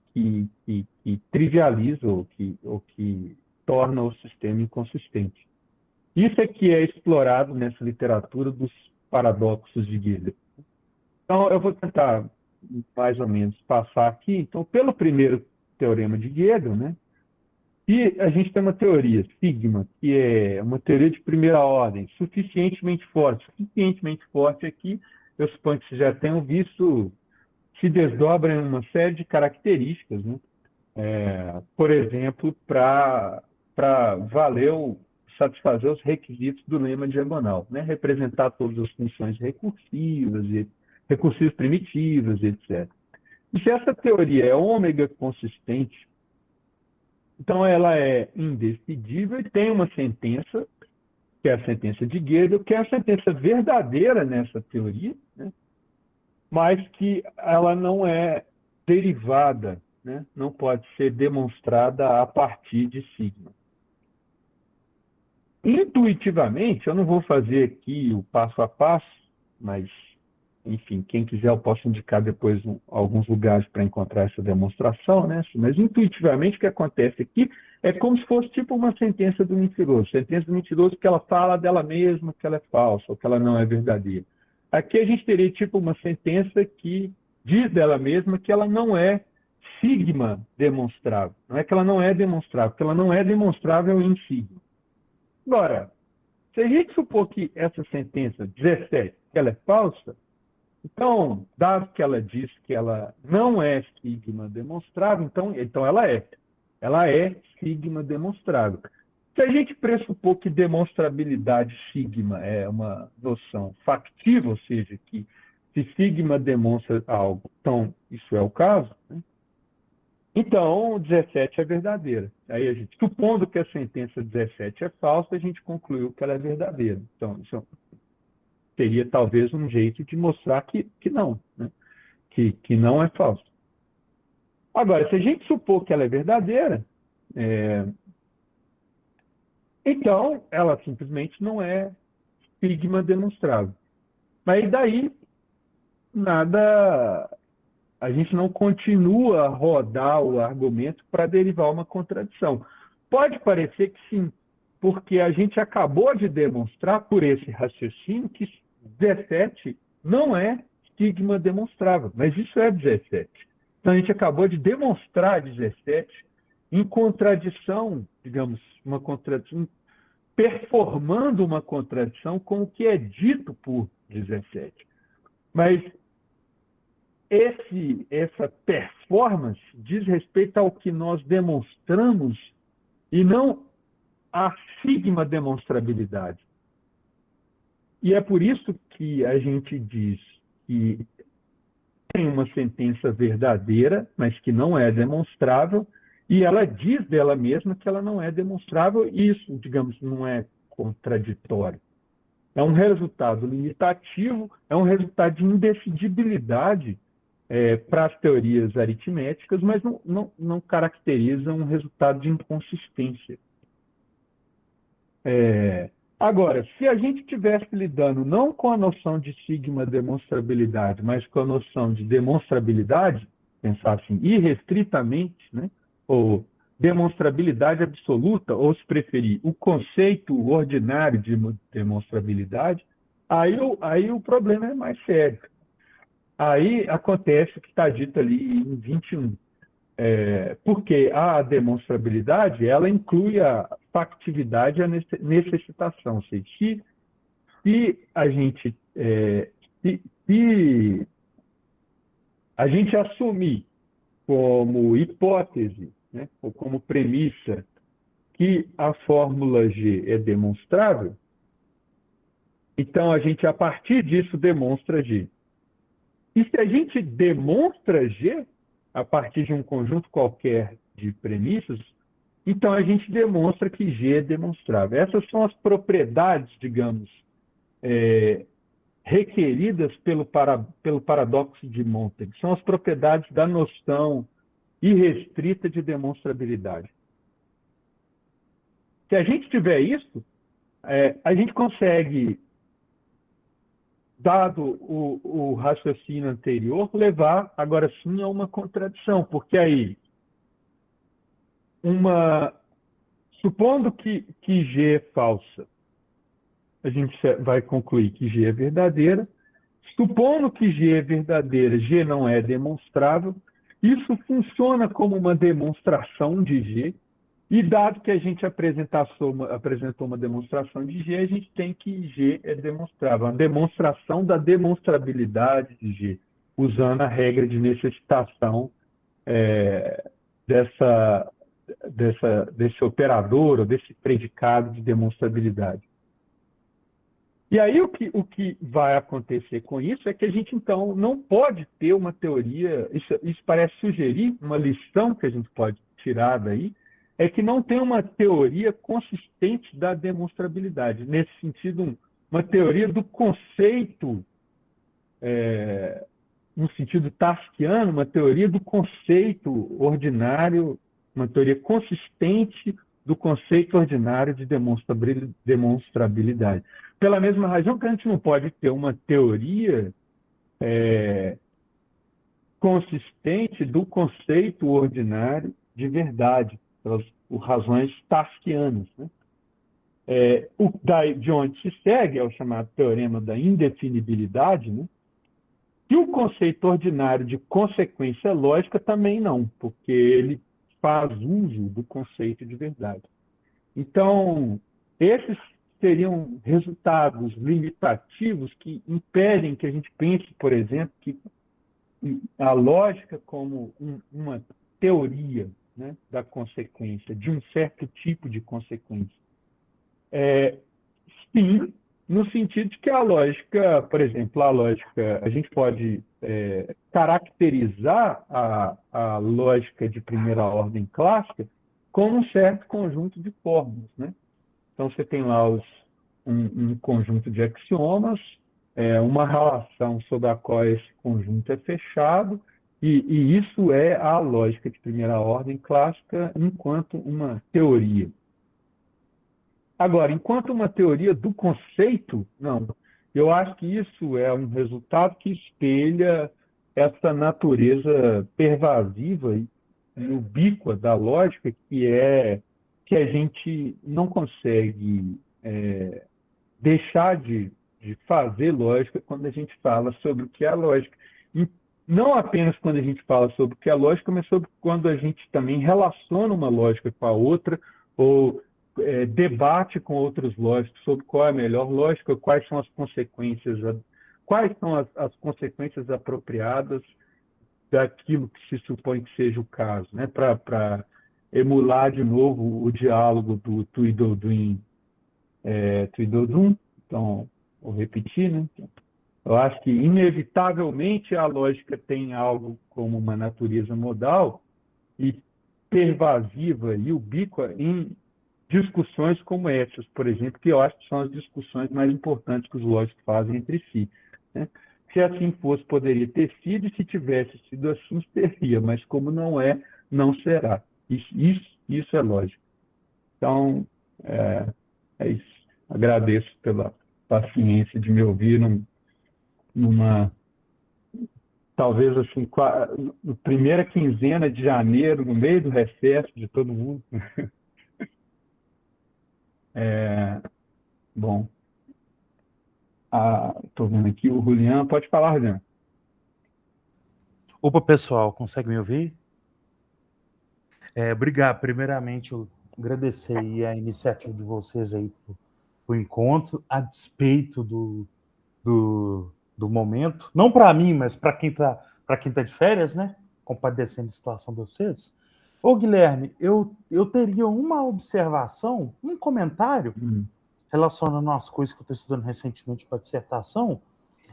trivializa ou que torna o sistema inconsistente. Isso é que é explorado nessa literatura dos paradoxos de Gödel. Então, eu vou tentar, mais ou menos, passar aqui. Então, pelo primeiro teorema de Gödel, né? E a gente tem uma teoria, sigma, que é uma teoria de primeira ordem, suficientemente forte. Suficientemente forte aqui, eu suponho que vocês já tenham visto, se desdobra em uma série de características, né? Por exemplo, para satisfazer os requisitos do lema diagonal, né? Representar todas as funções recursivas, recursivas primitivas, etc. E se essa teoria é ômega consistente, então ela é indecidível e tem uma sentença, que é a sentença de Gödel, que é a sentença verdadeira nessa teoria, né? Mas que ela não é derivada né, não pode ser demonstrada a partir de sigma. Intuitivamente, eu não vou fazer aqui o passo a passo, mas, enfim, quem quiser eu posso indicar depois alguns lugares para encontrar essa demonstração, né? Mas intuitivamente o que acontece aqui é como se fosse tipo uma sentença do mentiroso. Sentença do mentiroso que ela fala dela mesma que ela é falsa, ou que ela não é verdadeira. Aqui a gente teria tipo uma sentença que diz dela mesma que ela não é sigma demonstrável. Não é que ela não é demonstrável, porque ela não é demonstrável em sigma. Agora, se a gente supor que essa sentença 17 ela é falsa, então, dado que ela diz que ela não é sigma demonstrável, então ela é. Ela é sigma demonstrável. Se a gente pressupor que demonstrabilidade sigma é uma noção factível, ou seja, que se sigma demonstra algo, então isso é o caso, né? Então, 17 é verdadeira. Aí a gente, supondo que a sentença 17 é falsa, a gente concluiu que ela é verdadeira. Então, isso seria talvez um jeito de mostrar que não, né? Que não é falso. Agora, se a gente supor que ela é verdadeira, é, então ela simplesmente não é sigma demonstrável. Mas daí nada, a gente não continua a rodar o argumento para derivar uma contradição. Pode parecer que sim, porque a gente acabou de demonstrar por esse raciocínio que 17 não é sigma demonstrável, mas isso é 17. Então a gente acabou de demonstrar 17 em contradição, digamos, uma contradição, performando uma contradição com o que é dito por 17. Mas essa performance diz respeito ao que nós demonstramos e não à sigma demonstrabilidade. E é por isso que a gente diz que tem uma sentença verdadeira, mas que não é demonstrável, e ela diz dela mesma que ela não é demonstrável, e isso, digamos, não é contraditório. É um resultado limitativo, é um resultado de indefinibilidade para as teorias aritméticas, mas não caracteriza um resultado de inconsistência. Agora, se a gente estivesse lidando não com a noção de sigma demonstrabilidade, mas com a noção de demonstrabilidade, pensar assim, irrestritamente, né? Ou demonstrabilidade absoluta, ou se preferir, o conceito ordinário de demonstrabilidade, aí o problema é mais sério. Aí acontece o que está dito ali em 21. Porque a demonstrabilidade ela inclui a factividade e a necessitação. Ou seja, se a gente se a gente assumir como hipótese, né, ou como premissa que a fórmula G é demonstrável, então a gente a partir disso demonstra G. E se a gente demonstra G a partir de um conjunto qualquer de premissas, então a gente demonstra que G é demonstrável. Essas são as propriedades, digamos, requeridas pelo paradoxo de Montague. São as propriedades da noção irrestrita de demonstrabilidade. Se a gente tiver isso, a gente consegue, dado o raciocínio anterior, levar agora sim a uma contradição, porque aí supondo que G é falsa, a gente vai concluir que G é verdadeira. Supondo que G é verdadeira, G não é demonstrável, isso funciona como uma demonstração de G, e dado que a gente apresentou uma demonstração de G, a gente tem que G é demonstrável, uma demonstração da demonstrabilidade de G, usando a regra de necessitação desse operador ou desse predicado de demonstrabilidade. E aí o que vai acontecer com isso é que a gente, então, não pode ter uma teoria, isso parece sugerir uma lição que a gente pode tirar daí, é que não tem uma teoria consistente da demonstrabilidade. Nesse sentido, uma teoria do conceito no sentido tarskiano, uma teoria do conceito ordinário, uma teoria consistente do conceito ordinário de demonstrabilidade. Pela mesma razão que a gente não pode ter uma teoria consistente do conceito ordinário de verdade, pelas razões tarskianas, né? De onde se segue é o chamado teorema da indefinibilidade, né? E o conceito ordinário de consequência lógica também não, porque ele faz uso do conceito de verdade. Então, esses seriam resultados limitativos que impedem que a gente pense, por exemplo, que a lógica como uma teoria, né, da consequência, de um certo tipo de consequência. Sim, no sentido de que a lógica, por exemplo, a gente pode caracterizar a lógica de primeira ordem clássica como um certo conjunto de fórmulas, né? Então, você tem lá um conjunto de axiomas, uma relação sobre a qual esse conjunto é fechado, e isso é a lógica de primeira ordem clássica enquanto uma teoria. Agora, enquanto uma teoria do conceito, não. Eu acho que isso é um resultado que espelha essa natureza pervasiva e ubíqua da lógica que a gente não consegue deixar de fazer lógica quando a gente fala sobre o que é lógica. E não apenas quando a gente fala sobre o que é lógica, mas sobre quando a gente também relaciona uma lógica com a outra, ou debate com outros lógicos sobre qual é a melhor lógica, quais são as consequências apropriadas daquilo que se supõe que seja o caso, né? Para emular de novo o diálogo do Tweedledum. Então, vou repetir, né? Eu acho que, inevitavelmente, a lógica tem algo como uma natureza modal e pervasiva e ubíqua em discussões como essas, por exemplo, que eu acho que são as discussões mais importantes que os lógicos fazem entre si, né? Se assim fosse, poderia ter sido, e se tivesse sido assim, teria, mas como não é, não será. Isso é lógico. Então, é isso. Agradeço pela paciência de me ouvir numa talvez assim, na primeira quinzena de janeiro, no meio do recesso de todo mundo. Bom, estou vendo aqui o Julián. Pode falar, Julián. Opa, pessoal, consegue me ouvir? Obrigado. Primeiramente, eu agradecer aí a iniciativa de vocês aí pro encontro, a despeito do momento. Não para mim, mas para quem tá de férias, né? Compadecendo a situação de vocês. Ô, Guilherme, eu teria uma observação, um comentário relacionando às coisas que eu estou estudando recentemente para dissertação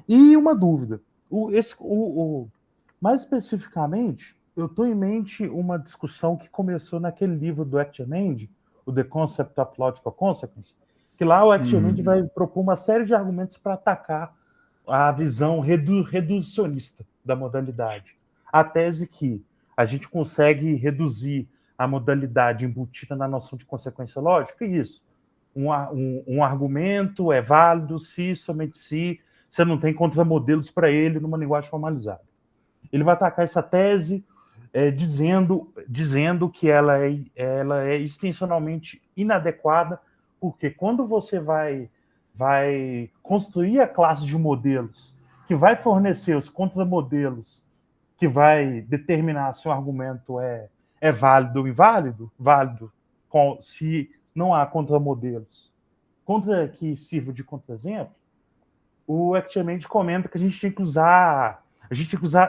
e uma dúvida. Mais especificamente, eu estou em mente uma discussão que começou naquele livro do Actiomed, o The Concept of Logical Consequence, que lá o Actiomed vai propor uma série de argumentos para atacar a visão reducionista da modalidade. A tese que a gente consegue reduzir a modalidade embutida na noção de consequência lógica, é isso. Um argumento é válido se, somente se, você não tem contramodelos para ele numa linguagem formalizada. Ele vai atacar essa tese dizendo que ela é extensionalmente inadequada, porque quando você vai construir a classe de modelos que vai fornecer os contramodelos que vai determinar se o argumento é válido ou inválido, se não há contramodelos que sirva de contra-exemplo, o Actiomed comenta que a gente tem que usar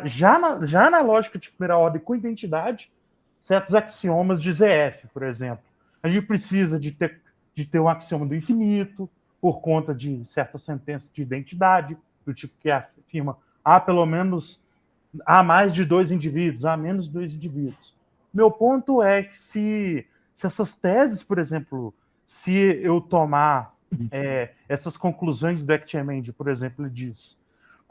já na lógica de primeira ordem com identidade certos axiomas de ZF, por exemplo. A gente precisa de ter um axioma do infinito por conta de certas sentenças de identidade, do tipo que afirma há mais de dois indivíduos, há menos de dois indivíduos. Meu ponto é que se essas teses, por exemplo, se eu tomar essas conclusões do Actiomed, por exemplo, ele diz: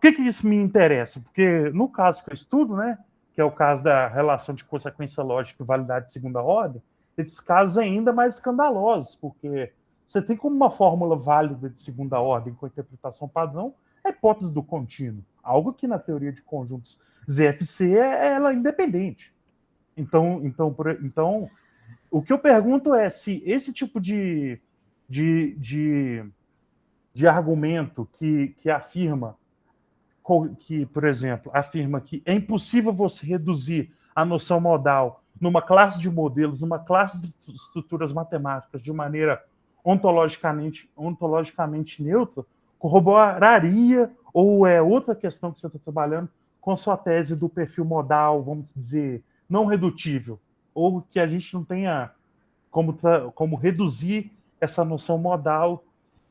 Por que isso me interessa? Porque no caso que eu estudo, né, que é o caso da relação de consequência lógica e validade de segunda ordem, esses casos ainda mais escandalosos, porque você tem como uma fórmula válida de segunda ordem com interpretação padrão a hipótese do contínuo, algo que na teoria de conjuntos ZFC ela é independente. Então, o que eu pergunto é se esse tipo de argumento que afirma que, por exemplo, afirma que é impossível você reduzir a noção modal numa classe de modelos, numa classe de estruturas matemáticas de maneira ontologicamente neutra, corroboraria, ou é outra questão que você está trabalhando, com sua tese do perfil modal, vamos dizer, não redutível, ou que a gente não tenha como reduzir essa noção modal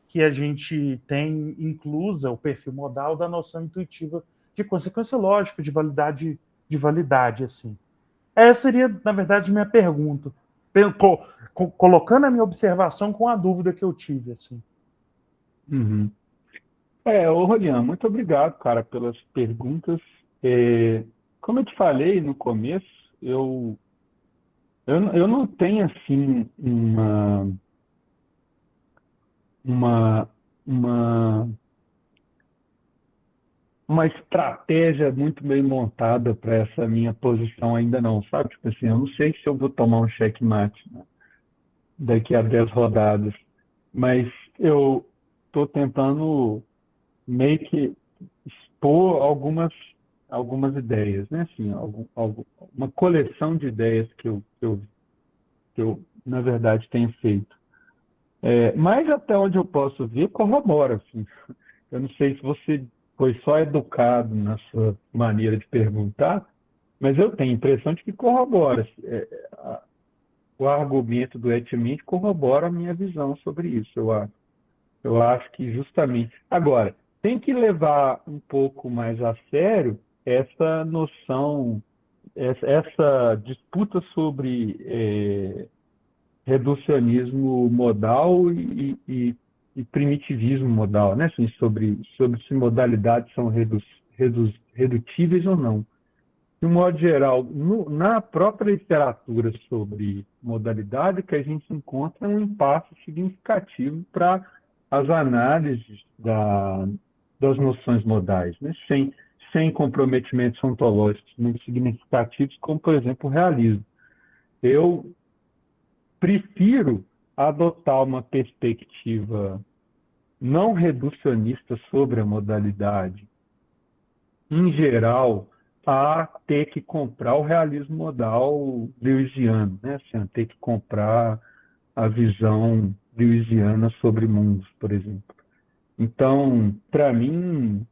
que a gente tem inclusa, o perfil modal da noção intuitiva de consequência lógica, de validade, assim. Essa seria, na verdade, minha pergunta, colocando a minha observação com a dúvida que eu tive, assim. Uhum. Rolian, muito obrigado, cara, pelas perguntas. Como eu te falei no começo, eu não tenho, assim, uma, uma, uma estratégia muito bem montada para essa minha posição ainda não, sabe? Tipo assim, eu não sei se eu vou tomar um checkmate, né, daqui a 10 rodadas, mas eu estou tentando meio que expor algumas ideias, né? Assim, uma coleção de ideias que eu, na verdade, tenho feito. Mas até onde eu posso ver, corrobora, assim. Eu não sei se você foi só educado na sua maneira de perguntar, mas eu tenho a impressão de que corrobora. O argumento do Etmint corrobora a minha visão sobre isso, eu acho. Eu acho que justamente. Agora, tem que levar um pouco mais a sério essa noção, essa disputa sobre reducionismo modal e primitivismo modal, né? Assim, sobre se modalidades são redutíveis ou não. De um modo geral, na própria literatura sobre modalidade, que a gente encontra um impasse significativo para as análises das noções modais, né? Sem comprometimentos ontológicos muito significativos, como, por exemplo, o realismo. Eu prefiro adotar uma perspectiva não reducionista sobre a modalidade, em geral, a ter que comprar o realismo modal lewisiano, né? Assim, a ter que comprar a visão lewisiana sobre mundos, por exemplo. Então, para mim,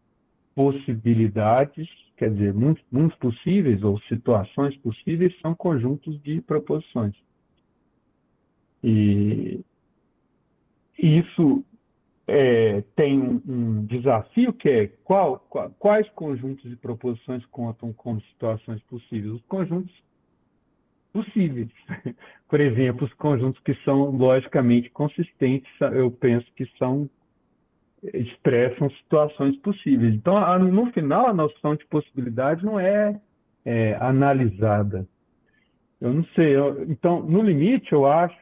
possibilidades, quer dizer, mundos possíveis ou situações possíveis são conjuntos de proposições. E isso tem um desafio que é quais conjuntos de proposições contam como situações possíveis? Os conjuntos possíveis. Por exemplo, os conjuntos que são logicamente consistentes, eu penso que expressam situações possíveis. Então, no final, a noção de possibilidade não é analisada. Eu não sei. Então, no limite, eu acho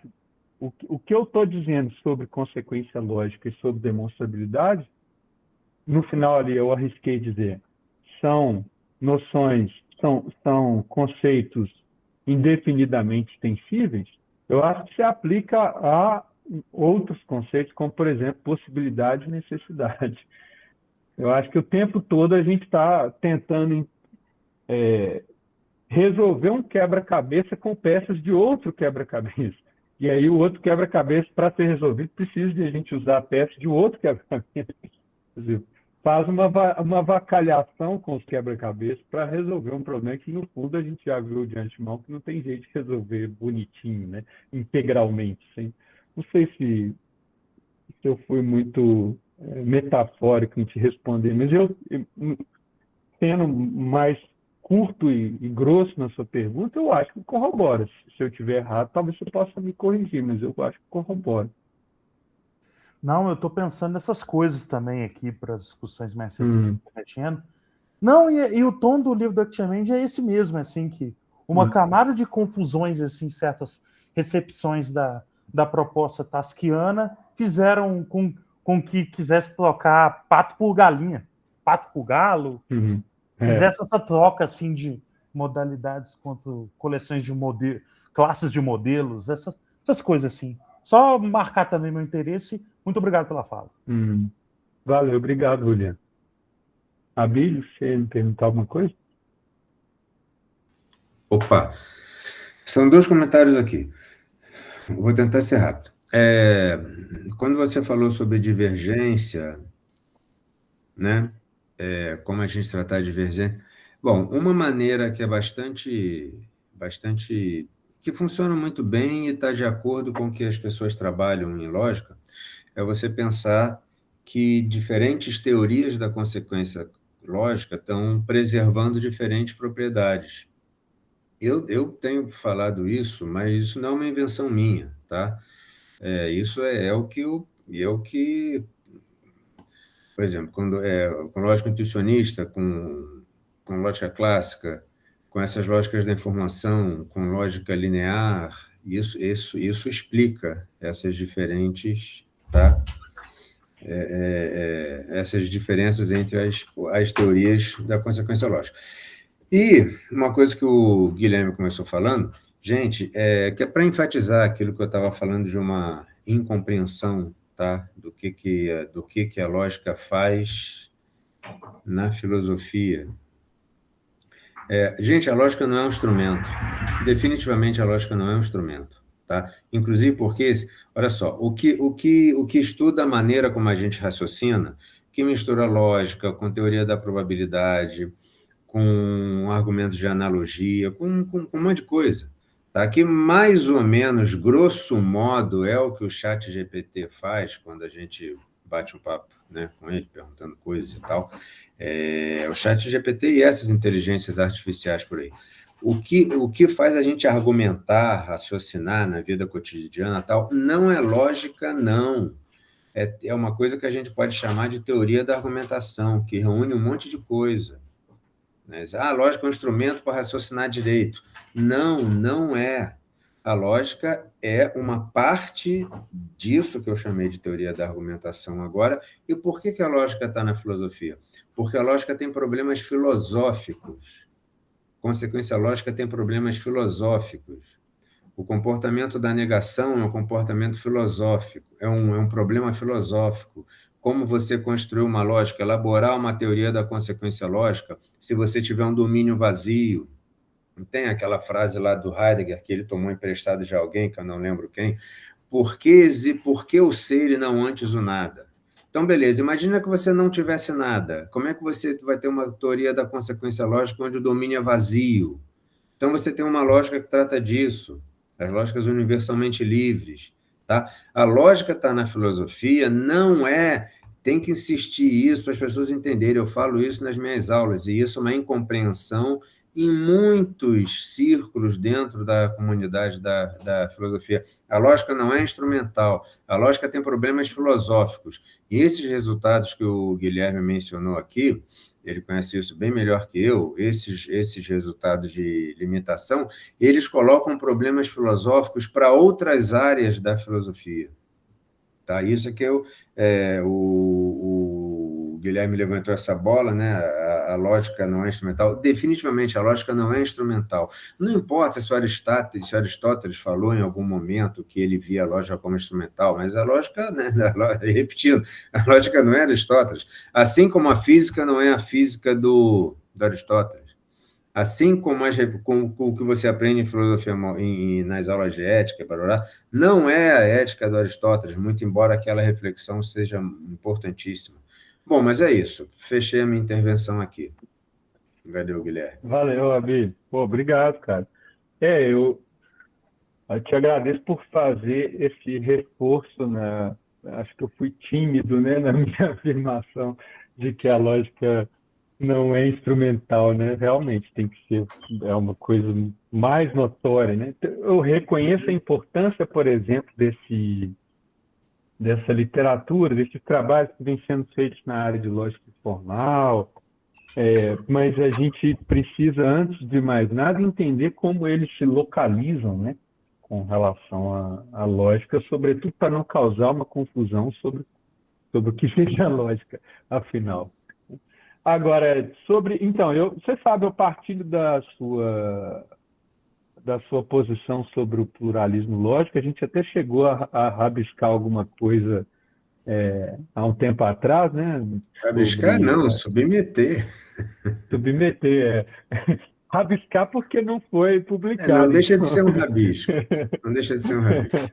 o que eu estou dizendo sobre consequência lógica e sobre demonstrabilidade, no final ali eu arrisquei dizer, são noções, são conceitos indefinidamente extensíveis, eu acho que se aplica a outros conceitos, como, por exemplo, possibilidade e necessidade. Eu acho que o tempo todo a gente está tentando resolver um quebra-cabeça com peças de outro quebra-cabeça. E aí o outro quebra-cabeça, para ser resolvido, precisa de a gente usar peças de outro quebra-cabeça. Faz uma avacalhação com os quebra-cabeças para resolver um problema que, no fundo, a gente já viu de antemão que não tem jeito de resolver bonitinho, né? Integralmente. Não sei se eu fui muito metafórico em te responder, mas sendo mais curto e grosso na sua pergunta, eu acho que corrobora. Se eu estiver errado, talvez você possa me corrigir, mas eu acho que corrobora. Não, eu estou pensando nessas coisas também aqui para as discussões mais recentes que mexendo. Não, e o tom do livro da Clemente é esse mesmo, assim, que uma camada de confusões, assim, certas recepções da proposta tasquiana fizeram com que quisesse trocar pato por galinha, pato por galo, fizesse essa troca, assim, de modalidades contra coleções de modelos, classes de modelos, essas coisas assim. Só marcar também meu interesse. Muito obrigado pela fala. Valeu, obrigado, Juliano. Abílio, você me perguntar alguma coisa? Opa, são 2 comentários aqui. Vou tentar ser rápido. Quando você falou sobre divergência, né? Como a gente tratar de divergência. Bom, uma maneira que é bastante, que funciona muito bem e está de acordo com o que as pessoas trabalham em lógica, é você pensar que diferentes teorias da consequência lógica estão preservando diferentes propriedades. Eu tenho falado isso, mas isso não é uma invenção minha, tá? Isso é o que, por exemplo, com lógica intuicionista, com lógica clássica, com essas lógicas da informação, com lógica linear, isso explica essas diferentes, tá? Essas diferenças entre as teorias da consequência lógica. E uma coisa que o Guilherme começou falando, gente, que é para enfatizar aquilo que eu estava falando de uma incompreensão, tá? Do que a lógica faz na filosofia. Gente, a lógica não é um instrumento. Definitivamente a lógica não é um instrumento. Tá? Inclusive porque, olha só, o que estuda a maneira como a gente raciocina, que mistura lógica com teoria da probabilidade, com argumentos de analogia, com um monte de coisa, tá? Que mais ou menos, grosso modo, é o que o ChatGPT faz quando a gente bate um papo, né, com ele, perguntando coisas e tal. O ChatGPT e essas inteligências artificiais por aí. O que faz a gente argumentar, raciocinar na vida cotidiana tal, não é lógica, não. É uma coisa que a gente pode chamar de teoria da argumentação, que reúne um monte de coisa. A lógica é um instrumento para raciocinar direito. Não, não é. A lógica é uma parte disso que eu chamei de teoria da argumentação agora. E por que a lógica está na filosofia? Porque a lógica tem problemas filosóficos. Consequência lógica tem problemas filosóficos. O comportamento da negação é um comportamento filosófico, é um problema filosófico. Como você construir uma lógica, elaborar uma teoria da consequência lógica, se você tiver um domínio vazio. Tem aquela frase lá do Heidegger, que ele tomou emprestado de alguém, que eu não lembro quem, por que o ser e não antes o nada? Então, beleza, imagina que você não tivesse nada. Como é que você vai ter uma teoria da consequência lógica onde o domínio é vazio? Então, você tem uma lógica que trata disso, as lógicas universalmente livres. Tá? A lógica está na filosofia, não é... Tem que insistir isso para as pessoas entenderem. Eu falo isso nas minhas aulas, e isso é uma incompreensão em muitos círculos dentro da comunidade da filosofia. A lógica não é instrumental, a lógica tem problemas filosóficos. E esses resultados que o Guilherme mencionou aqui, ele conhece isso bem melhor que eu, esses resultados de limitação, eles colocam problemas filosóficos para outras áreas da filosofia. Tá? Isso é que o Guilherme levantou essa bola, né? A lógica não é instrumental. Definitivamente, a lógica não é instrumental. Não importa se Aristóteles falou em algum momento que ele via a lógica como instrumental, mas a lógica, né? Repetindo, a lógica não é Aristóteles. Assim como a física não é a física do Aristóteles. Assim como o que você aprende em filosofia, nas aulas de ética, não é a ética do Aristóteles, muito embora aquela reflexão seja importantíssima. Bom, mas é isso. Fechei a minha intervenção aqui. Valeu, Guilherme. Valeu, Abílio. Pô, obrigado, cara. Eu te agradeço por fazer esse reforço, né? Acho que eu fui tímido, né, na minha afirmação de que a lógica não é instrumental, né? Realmente tem que ser, é uma coisa mais notória, né? Eu reconheço a importância, por exemplo, dessa literatura, desses trabalhos que vêm sendo feitos na área de lógica formal, mas a gente precisa, antes de mais nada, entender como eles se localizam, né, com relação à lógica, sobretudo para não causar uma confusão sobre o que seja a lógica, afinal. Agora, então, você sabe, eu partilho da sua posição sobre o pluralismo lógico. A gente até chegou a rabiscar alguma coisa há um tempo atrás, né? Rabiscar, Sobre não, submeter. submeter. Rabiscar porque não foi Não publicado, deixa de então. ser um rabisco. Não deixa de ser um rabisco.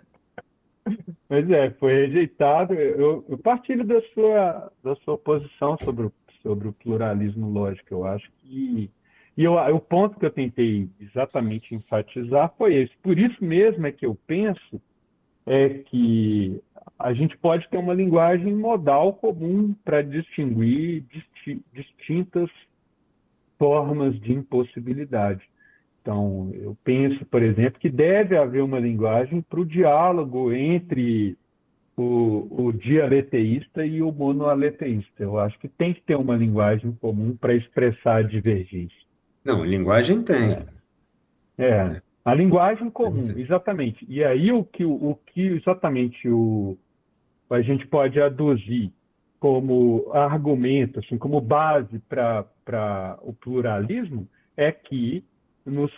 Mas foi rejeitado. Eu partilho da sua posição sobre o pluralismo lógico. Eu acho que. O ponto que eu tentei exatamente enfatizar foi esse. Por isso mesmo é que eu penso que a gente pode ter uma linguagem modal comum para distinguir distintas formas de impossibilidade. Então, eu penso, por exemplo, que deve haver uma linguagem para o diálogo entre o dialeteísta e o monoaleteísta. Eu acho que tem que ter uma linguagem comum para expressar a divergência. Não, linguagem tem. A linguagem comum, exatamente. E aí o que exatamente a gente pode aduzir como argumento, assim, como base para o pluralismo, é que nos,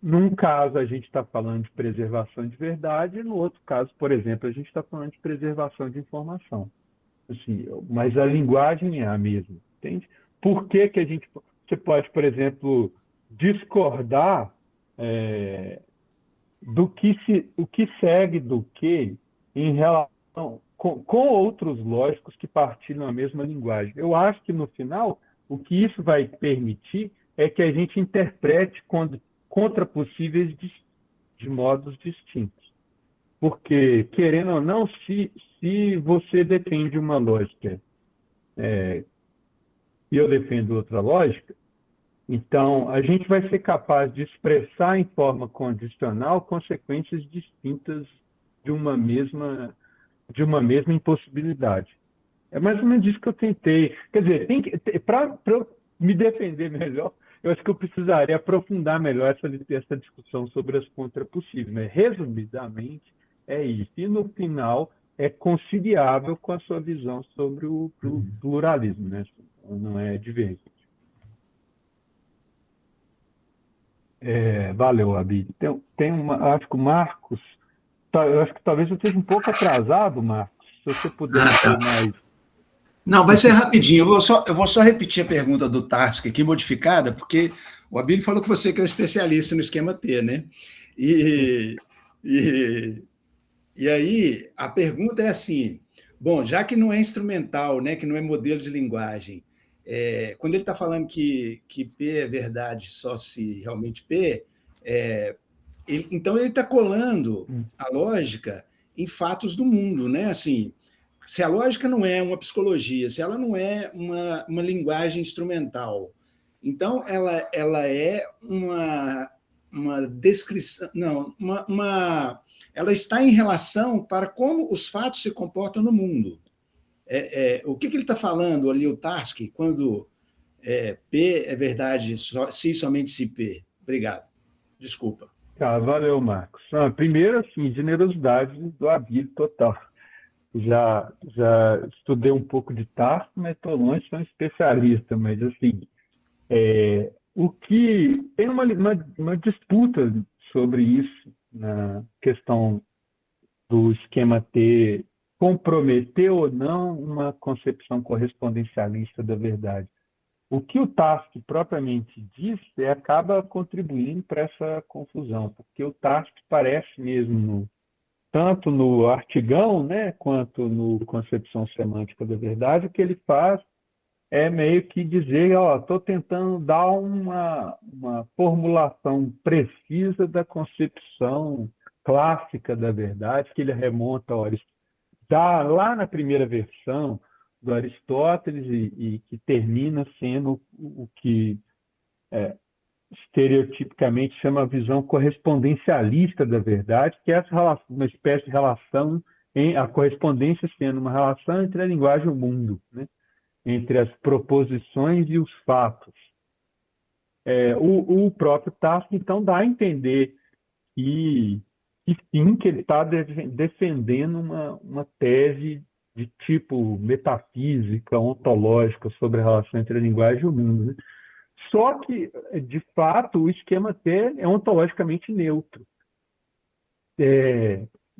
num caso a gente está falando de preservação de verdade, e no outro caso, por exemplo, a gente está falando de preservação de informação. Assim, mas a linguagem é a mesma, entende? Por que que você pode, por exemplo, discordar o que segue do que em relação com outros lógicos que partilham a mesma linguagem. Eu acho que, no final, o que isso vai permitir é que a gente interprete contrapossíveis de modos distintos. Porque, querendo ou não, se você defende uma lógica e eu defendo outra lógica, então a gente vai ser capaz de expressar em forma condicional consequências distintas de uma mesma impossibilidade. É mais ou menos isso que eu tentei. Quer dizer, para eu me defender melhor, eu acho que eu precisaria aprofundar melhor essa discussão sobre as contrapossíveis. Mas, resumidamente, é isso. E, no final, é conciliável com a sua visão sobre o pluralismo, né? Não é divergente. Valeu, Abi. Acho que o Marcos, eu acho que talvez eu esteja um pouco atrasado, Marcos. Se você puder ser mais. Não, vai ser rapidinho. Eu vou só repetir a pergunta do Tarski aqui, modificada, porque o Abílio falou que você que é um especialista no esquema T, né? E aí, a pergunta é assim, bom, já que não é instrumental, né, que não é modelo de linguagem, quando ele está falando que P é verdade só se realmente P, então ele está colando a lógica em fatos do mundo, né? Assim, se a lógica não é uma psicologia, se ela não é uma linguagem instrumental, então ela é uma descrição, não, ela está em relação para como os fatos se comportam no mundo. O que ele está falando ali, o Tarski, quando P é verdade se somente se P? Obrigado. Desculpa. Valeu, Marcos. Primeiro, assim, generosidade do Abílio total. Já estudei um pouco de Tarso, mas estou longe de ser um especialista. Mas, assim, o que tem uma disputa sobre isso na questão do esquema T comprometer ou não uma concepção correspondencialista da verdade. O que o Tarski propriamente diz acaba contribuindo para essa confusão, porque o Tarski parece mesmo tanto no artigão, né, quanto no Concepção Semântica da Verdade, o que ele faz é meio que dizer, estou tentando dar uma formulação precisa da concepção clássica da verdade, que ele remonta lá na primeira versão do Aristóteles e que termina sendo o que estereotipicamente chama a visão correspondencialista da verdade, que é uma espécie de relação a correspondência sendo uma relação entre a linguagem e o mundo, né? Entre as proposições e os fatos. O próprio Tarski, então, dá a entender que sim, que ele está defendendo uma tese de tipo metafísica, ontológica, sobre a relação entre a linguagem e o mundo, né? Só que, de fato, o esquema T é ontologicamente neutro.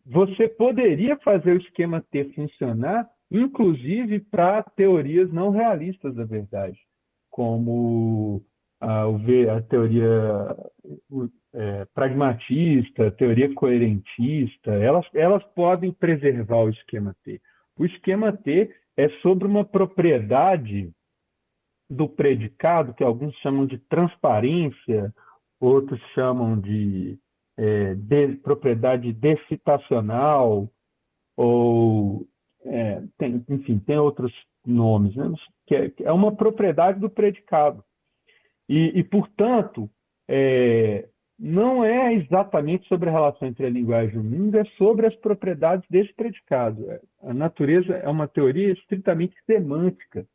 Você poderia fazer o esquema T funcionar, inclusive para teorias não realistas da verdade, como a teoria pragmatista, a teoria coerentista. Elas podem preservar o esquema T. O esquema T é sobre uma propriedade do predicado, que alguns chamam de transparência, outros chamam de propriedade decitacional, ou, enfim, tem outros nomes, né? Que é uma propriedade do predicado. Portanto, não é exatamente sobre a relação entre a linguagem e o mundo, é sobre as propriedades desse predicado. A natureza é uma teoria estritamente semântica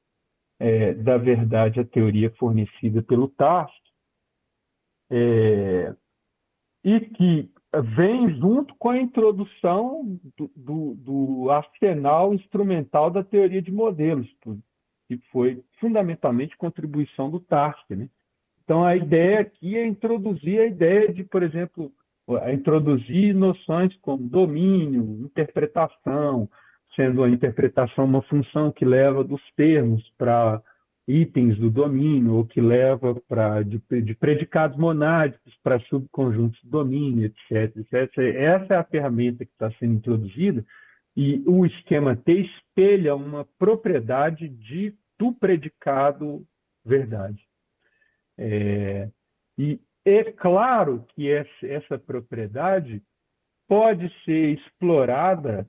da verdade, a teoria fornecida pelo Tarski, e que vem junto com a introdução do arsenal instrumental da teoria de modelos, que foi fundamentalmente contribuição do Tarski, né? Então, a ideia aqui é introduzir a ideia de, por exemplo, introduzir noções como domínio, interpretação, sendo a interpretação uma função que leva dos termos para itens do domínio, ou que leva de predicados monádicos para subconjuntos do domínio, etc, etc. Essa é a ferramenta que está sendo introduzida, e o esquema T espelha uma propriedade do predicado verdade. E é claro que essa propriedade pode ser explorada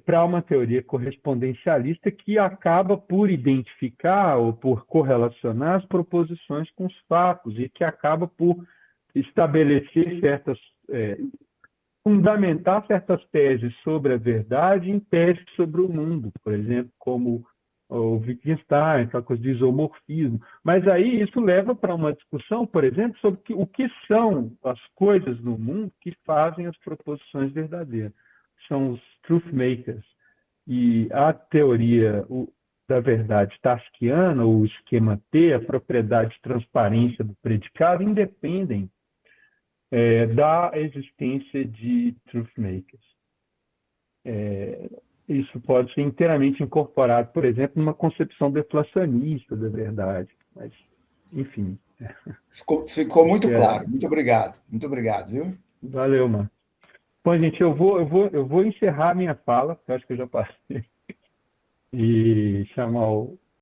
para uma teoria correspondencialista que acaba por identificar ou por correlacionar as proposições com os fatos e que acaba por estabelecer fundamentar certas teses sobre a verdade em teses sobre o mundo, por exemplo, como o Wittgenstein, aquela coisa de isomorfismo. Mas aí isso leva para uma discussão, por exemplo, sobre o que são as coisas no mundo que fazem as proposições verdadeiras. São os truth makers. E a teoria da verdade tarskiana, o esquema T, a propriedade de transparência do predicado, independem da existência de truth makers. Isso pode ser inteiramente incorporado, por exemplo, numa concepção deflacionista da verdade. Mas, enfim. Ficou muito claro. Muito obrigado. Muito obrigado, viu? Valeu, mano. Bom, gente, eu vou encerrar a minha fala, que eu acho que eu já passei, e chamar o